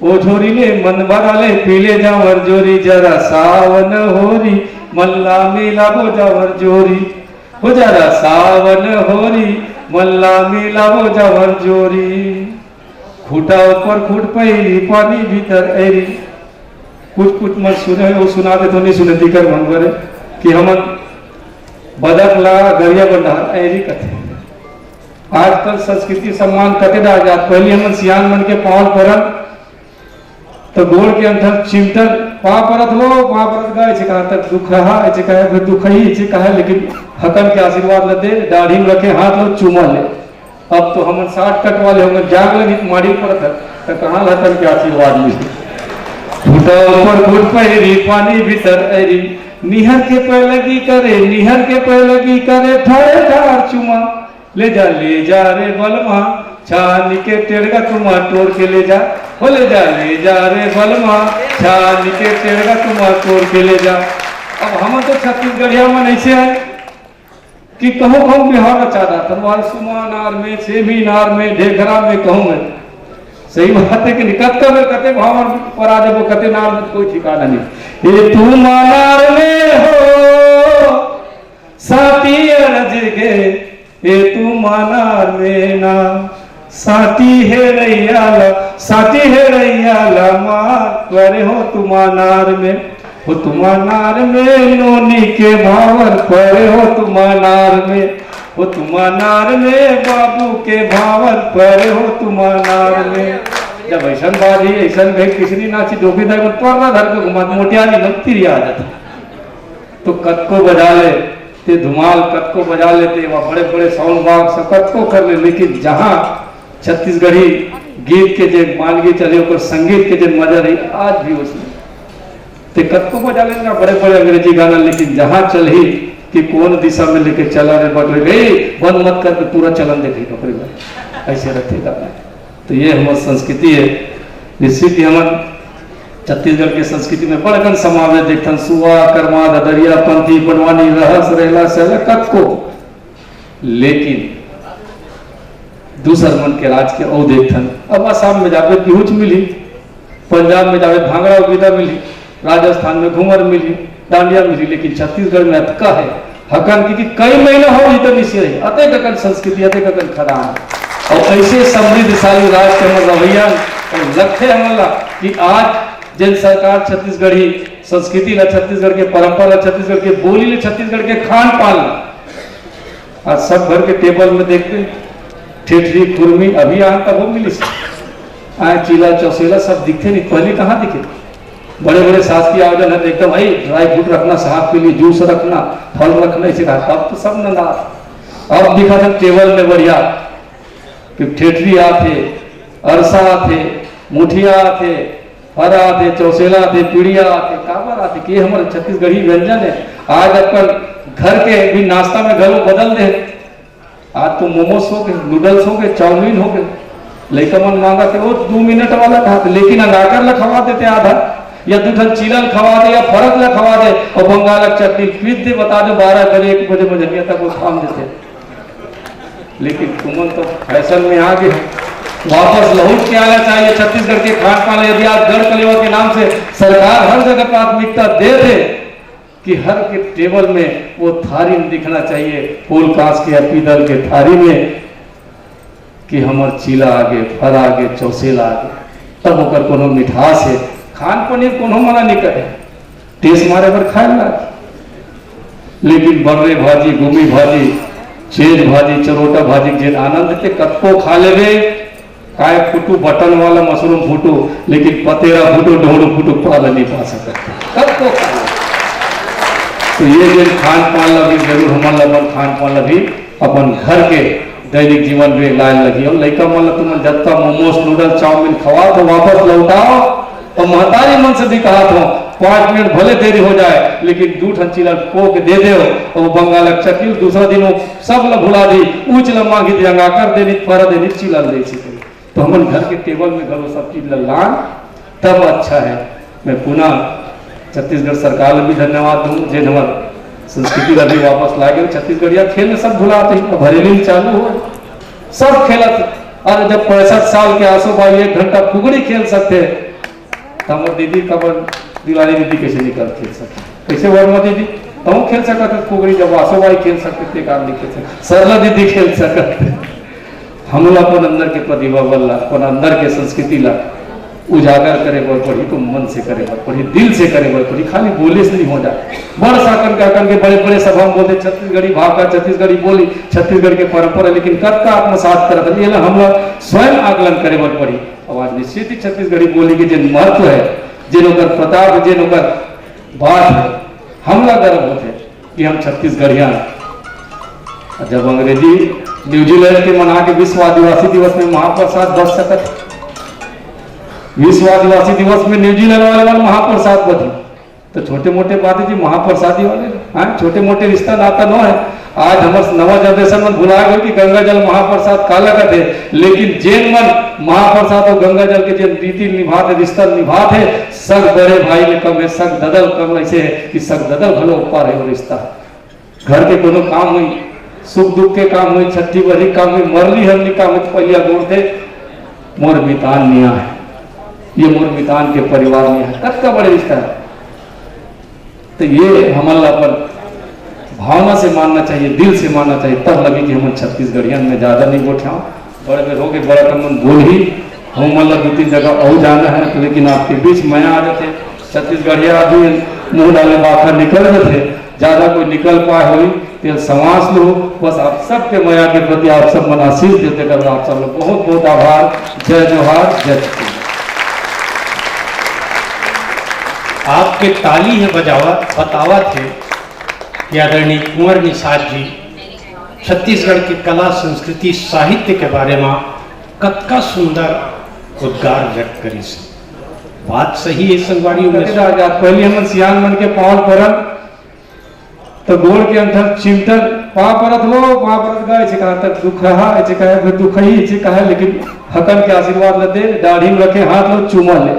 ओ झोरी ले मन भराले पीले जावर जोरी, जरा सावन होरी मल्ला मेला बो जावर जोरी, हो जरा सावन होरी मल्ला मेला बो जावर जोरी। खूटा ऊपर खूट पैरी पानी भीतर ऐरी, कुछ कुछ मत सुने वो सुना दे तो नहीं सुने दिकर मन भरे कि हम बदक ला गरिया बंधार ऐरी कथे आजकल संस्कृति सम्मान कते डाल जात पहले हम सियान मन के पाँव परल तो गोड़ के अंदर चिमटन पाँव परत गए कहा तक दुख है फिर दुख ही कहा लेकिन हकन के आशीर्वाद ल दे दाढ़ी में रखे हाथ लो चूमा ले अब तो हम 60 कट वाले हम जाग लगी माड़ी परत है तो कहाँ हकन के आशीर्वाद मिले ऊपर घुट पहरी पानी भीतर ऐरी निहर के पे लगी करे ठाए ठार चुमा ले जा रे बलमा छानी के टेढ़गा तुमा तोड़ के ले जा ले जा रे बलमा छानी के टेढ़गा तुमा तोड़ के ले जा। अब हम तो छत्तीसगढ़िया में ऐसे है कि कहूँ बिहार में चादा तलवार सुमा नार में सेमी नार में ढेघरा में कहूँ में सही बात है कि कत्ते में कते भाव पर आ जाबो कते नार में कोई ठिकाना नहीं। ये तू मानार में हो साथी अरज के ये तू मानार में ना साथी है रैया मार करे हो तुमानार में हो तुमानार में नोनी के भावर परे हो तुमानार में हो तुमानार में बाबू के भावर परे हो तुमानार में। जब ऐसा बाजी ऐसा भाई किसनी नाची डोबी धर में पर्दा धर के घुमा मोटियारी लगती आ जाती तो कत को बजा ले ते धुमाल कत को बजा लेते वह बड़े बड़े साउंड बॉक्स कत को कर ले। लेकिन जहाँ छत्तीसगढ़ी गीत के जो मानगी चले ऊपर संगीत के जो मजा रही आज भी उसमें ते कत को बजा लेना बड़े बड़े अंग्रेजी गाना लेकिन जहाँ चल ही कि कौन दिशा में लेके चला रे बकरे गई बंद मत करके पूरा चलन देखे बकरे भाई ऐसे रखे गाना। तो ये हमारी संस्कृति है निश्चित ही हमारे छत्तीसगढ़ की संस्कृति में बड़कन समावेश देखन सुआ कर्मा ददरिया पंथी बनवानी रहस रेला सहला कत को। लेकिन दूसर मन के राज के औ देखन अब आसाम में जावे बिहुच मिली पंजाब में जावे भांगड़ा विदा मिली राजस्थान में घूमर मिली डांडिया मिली लेकिन छत्तीसगढ़ में अतका है हकन की कई महीना हो तो निश्चय रही अतः ककन संस्कृति अतः ककन खदान और ऐसे समृद्धशाली राज्य के रवैया और लक्ष्य हमला कि आज जिन सरकार छत्तीसगढ़ी संस्कृति ला छत्तीसगढ़ के परंपरा छत्तीसगढ़ के बोली ले छत्तीसगढ़ के खान पान आज सब भर के टेबल में देखते ठेठरी खुरमी अभी यहाँ तक वो मिली आए चीला चौसेला सब दिखते नहीं पहले कहाँ दिखे बड़े बड़े शासकीय आयोजन है एकदम भाई ड्राई फ्रूट रखना साहब के लिए जूस रखना फल रखना इसे कहा तब तो सब नंदा अब दिखा था टेबल में बढ़िया कि ठेठरी आते अरसा आते मुठिया आते हरा आते चौसेला आते पीड़िया आते काबर आते कि हमारे छत्तीसगढ़ी व्यंजन है। आज अपन घर के भी नाश्ता में घरों बदल दे आज तो मोमोस हो गए नूडल्स हो गए चाउमीन हो गए लेकिन मन मांगा थे वो 2 मिनट वाला था लेकिन अंगाकर ला खवा देते आधा या दूठन चिलल खवा दे या फरक ला खवा दे और बंगालक चटनी पीस दे बता दो 12 बजे 1 बजे मजनिया तक वो खाम देते। लेकिन तुमन तो फैशन में आ गए वापस लौट के आना चाहिए छत्तीसगढ़ के खान पान। यदि आज गढ़ कलेवा के नाम से सरकार हर जगह प्राथमिकता दे दे कि हर के टेबल में वो थारी में दिखना चाहिए फूल कांस के या पीतल के थारी में कि हमार चीला आगे फर आगे चौसेला आगे तब होकर कोनो मिठास है खान पनीर कोनो मना नहीं करे टेस्ट मारे पर खाए ला लेकिन बर्रे भाजी गुमी भाजी चेज भाजी चरोटा भाजी जे आनंद के कत्को खा लेवे काय फुटू बटन वाला मशरूम फूटू लेकिन पतेरा फूटू ढोड़ू फूटू पाल नहीं पा सकते कत्को खा ले। तो ये जो खान पान लगी जरूर हमारा लगन खान पान लगी अपन घर के दैनिक जीवन में लाइन लगी और लड़का मन तुम जत्ता मोमोस नूडल चाउमीन खवा तो वापस लौटाओ और महतारी मन से भी कहा था 5 मिनट भले देरी हो जाए लेकिन 2 ठन चिलल को के दे दे और बंगालक चकिल दूसरा दिन वो सब ला भुला दी ऊंच ला मांगी दी अंगाकर देनी पर देनी चिलल दे तो हम घर के टेबल में घरों सब चीज लान तब अच्छा है। मैं पुनः छत्तीसगढ़ सरकार में भी धन्यवाद दूं जे हमार संस्कृति का भी वापस लागे छत्तीसगढ़िया खेल में सब भुलाते हैं भरेली चालू हो सब खेलत और जब 65 साल के आंसू भाई 1 घंटा फुगड़ी खेल सकते तो हमारे दीदी कबर दिवाली दीदी कैसे निकल खेल सकते कैसे वर्मा दीदी तुम खेल सकते फुगड़ी जब आंसू भाई खेल सकते थे काम नहीं खेल सकते सरला दीदी खेल सकते हम लोग अपन अंदर के प्रतिभा बल्ला अपन अंदर के संस्कृति ला उजागर करे बर पड़ी तो मन से करे बर पड़ी, दिल से करे बर पड़ी, खाली बोले से नहीं हो जाए। बड़ साकन के अकन के बड़े बड़े सभा में बोलते छत्तीसगढ़ी भाषा, छत्तीसगढ़ी बोली, छत्तीसगढ़ के परंपरा, लेकिन कद का आत्मसात करत है हम लोग स्वयं आकलन करे बर पड़ी। और आज निश्चित ही छत्तीसगढ़ी बोली के जिन महत्व है, जिन प्रताप, जिन बात है, हमला गर्व होते कि हम छत्तीसगढ़िया। जब अंग्रेजी न्यूजीलैंड के मना के विश्व आदिवासी दिवस में महाप्रसाद बच सकत, विश्व आदिवासी दिवस में न्यूजीलैंड वाले महाप्रसाद बचे, तो छोटे मोटे बातें जी महाप्रसादी वाले, हाँ छोटे मोटे रिश्ता नाता न है। आज हमारे नवा जनरेशन में भुला गए कि गंगा जल महाप्रसाद काला का थे, लेकिन जैन मन महाप्रसाद और गंगा जल के जो रीति निभाते, रिश्ता निभाते, सग बड़े भाई में कम है, सग ददल कम ऐसे है कि सग ददल भलो ऊपर है वो रिश्ता। घर के कोनो काम हुई, सुख दुख के काम हुई, छठी बड़ी काम हुई, मरली हरली काम हुई, पहिया गोड़ते मोर मितान निया है, ये मोर मितान के परिवार में है, कद का बड़े रिश्ता है। तो ये हमला पर भावना से मानना चाहिए, दिल से मानना चाहिए, तब लगे कि हम छत्तीसगढ़ियन में ज्यादा नहीं बैठाऊं, बड़े बेर हो गए, बड़ा कम बोल ही हम मतलब 2-3 जगह और जाना है, तो लेकिन आपके बीच मैं आ जाते छत्तीसगढ़िया आदमी मुंह डाले बाहर निकल जाते, ज्यादा कोई निकल पाए हुई तो समाज लो। बस आप सबके माया के प्रति आप सब मन आशीष देते कर आप सब लोग बहुत बहुत आभार। जय जोहार, जय छत्तीसगढ़। आपके ताली है बतावा थे कि आदरणीय कुंवर निषाद जी छत्तीसगढ़ की कला, संस्कृति, साहित्य के बारे में कतका सुंदर उद्गार व्यक्त करी से। बात सही है संगवाड़ी में। पहले हम सियान मन के पावल परन तो गोड़ के अंदर चिमटन पा परत हो, पा परत गए छिका तक दुख रहा ऐसे कहे, फिर दुख ही ऐसे कहे, लेकिन हकन के आशीर्वाद लेते, दाढ़ी में रखे हाथ लो चूमा ले।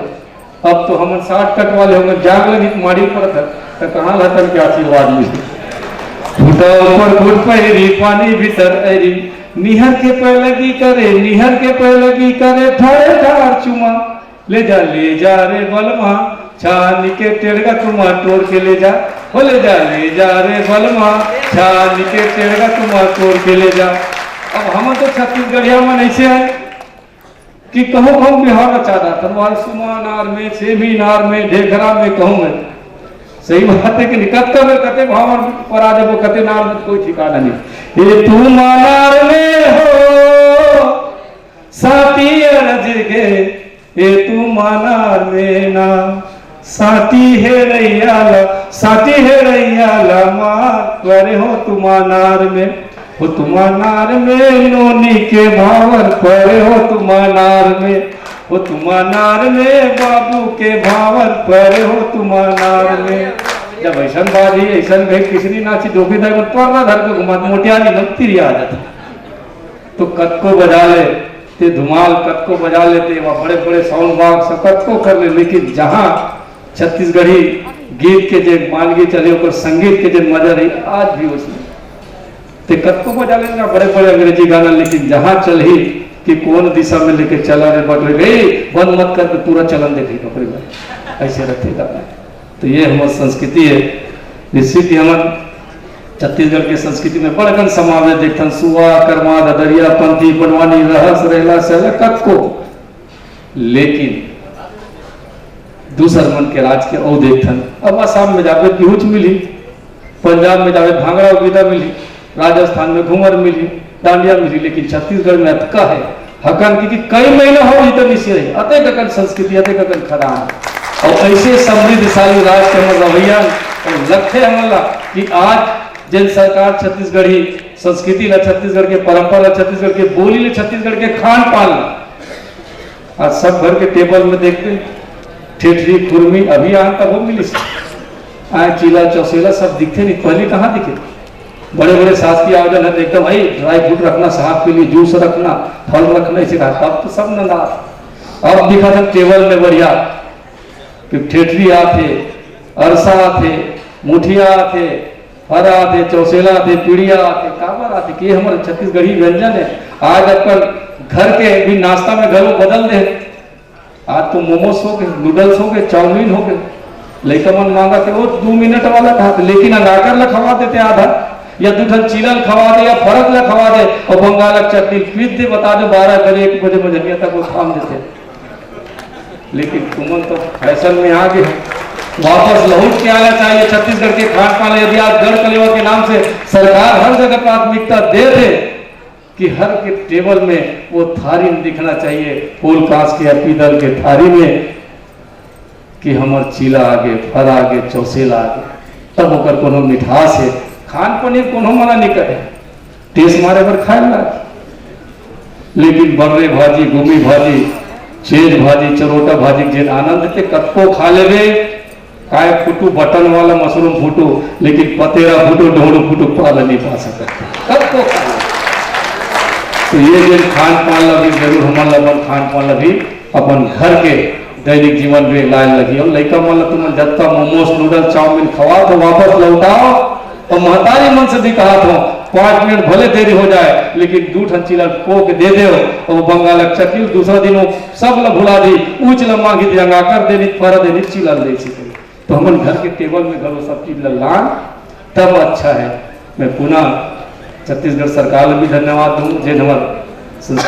अब तो हम 60 कट वाले होंगे, जाग लगी माड़ी परत है तो कहाँ हकन के आशीर्वाद मिले। ऊपर घुट पहरी पानी भीतर ऐरी, निहर के पहलगी करे, निहर के पहलगी करे, ठाड़े ठाड़ चुमा ले जा रे बलमा, छानी के टेढ़गा तुमा तोड़ के ले जा, हो ले जा रे बलमा, छानी के टेढ़गा तुमा तोड़ के ले जा। अब हम तो छत्तीसगढ़िया में ऐसे है कि कहूँ कहूँ बिहार का चादा तलवार सुमानार में, सेमीनार में, ढेखरा में कहूँ मैं। सही बात है कि निकट का कते भाव पर आ जाबो, कते नार में कोई ठिकाना नहीं। ये तू मानार में हो साथी अरज गे, ये तू मानार में ना साथी है रैयाला, साथी है रैयाला मार पर हो तुमानार में, हो तुमानार में नोनी के भावर पर हो तुमानार में, हो तुमानार में बाबू के भावर पर हो तुमानार में। जब ऐसा बाजी ऐसा भाई किसनी नाची दोखी धर पर धर के घुमा मोटियानी लगती आ जाती, तो कद को बजा ले ते धुमाल, कद को बजा लेते वहाँ बड़े बड़े साउंड बॉक्स कद को कर ले, लेकिन जहाँ छत्तीसगढ़ी गीत के जो मान के चले और संगीत के जो मजा रही आज भी उसमें ते कद को बजा लेना बड़े बड़े अंग्रेजी गाना, लेकिन जहाँ चल ही कि कौन दिशा में लेके चला रे बटवे गई बंद मत कर पूरा चलन देखे कपड़े में ऐसे रखे गाना। तो ये हमारी संस्कृति है। निश्चित ही हमारे छत्तीसगढ़ की संस्कृति में बड़कन समावेश देखते सुआ कर्मा ददरिया पंथी बनवानी रहस रहला सहला कत को, लेकिन दूसर मन के राज के औ देखन। अब आसाम में जावे पीहूच मिली, पंजाब में जावे भांगड़ा विदा मिली, राजस्थान में घूमर मिली, डांडिया मिली, लेकिन छत्तीसगढ़ में अतका है हकन की कई महीना हो तो निश्चय है अतः ककन संस्कृति अतः ककन खड़ा और ऐसे समृद्धशाली राज के रवैया और लक्ष्य हमला कि आज जिन सरकार छत्तीसगढ़ी संस्कृति ला, छत्तीसगढ़ के परंपरा ला, छत्तीसगढ़ के बोली ले, छत्तीसगढ़ के खान पान ला आज सब भर के टेबल में देखते ठेठरी खुरमी अभी आन तक वो मिली आए चीला चौसेला सब दिखते नहीं, पहले कहाँ दिखे। बड़े बड़े शासकीय आयोजन है देखते भाई ड्राई फ्रूट रखना, साहब के लिए जूस रखना, फल रखना, इसे कहा तब तो सब नंदा। अब दिखा था टेबल में बढ़िया कि ठेठरी आते, अरसा आते, मुठिया आते, हरा आते, चौसेला आते, पीड़िया आते, काबर आते कि हमारे छत्तीसगढ़ी व्यंजन है। आज अपन घर के भी नाश्ता में घरों बदल दे, आज तो मोमोस हो गए, नूडल्स हो गए, चाउमीन हो गए, लड़का मन मांगा थे वो 2 मिनट वाला था, लेकिन अंगाकर ला खवा देते आधा या 2 ठन चीलन खवा दे या फरक ला खवा दे और बंगाल चटनी पीस दे, बता दो 12 बजे 1 बजे मजनिया तक वो थाम देते। लेकिन तुमन तो फैशन में आ गए वापस लौट के आना चाहिए छत्तीसगढ़ के खान पान। यदि आज गढ़ कलेवा के नाम से सरकार हर जगह प्राथमिकता दे दे कि हर के टेबल में वो थारी में दिखना चाहिए फूल कांस के या पीतल के थारी में कि हमार चीला आगे फल आगे चौसेला आगे, तब ओकर कोनो मिठास है। खान पनीर कोनो मना नहीं करे, टेस्ट मारे पर खाए लागे, लेकिन बर्रे भाजी, गुमी भाजी, चेज भाजी, चरोटा भाजी जे आनंद के कत्को खा लेवे, काय फुटू बटन वाला मशरूम फूटू, लेकिन पतेरा फूटू ढोड़ू फूटू पाल नहीं पा सकते, कत्को खा ले। तो ये जो खान पान लगी जरूर हमारा लगन खान पान लगी अपन घर के दैनिक जीवन में लाइन लगी। और लड़का मन तुम जत्ता मोमोस नूडल चाउमीन खवा तो वापस लौटाओ, और महतारी मन से भी कहा था 5 मिनट भले देरी हो जाए लेकिन 2 ठन चिलर कोक दे दे, और वो बंगाल चकिल दूसरा दिन वो सब ल भुला दी, ऊंच ल मांगी जंगा कर देनी पर देनी चिलर ले सके। तो हम घर के टेबल में घरों सब चीज लान तब अच्छा है। मैं पुनः छत्तीसगढ़ सरकार में भी धन्यवाद दूं जे हमारे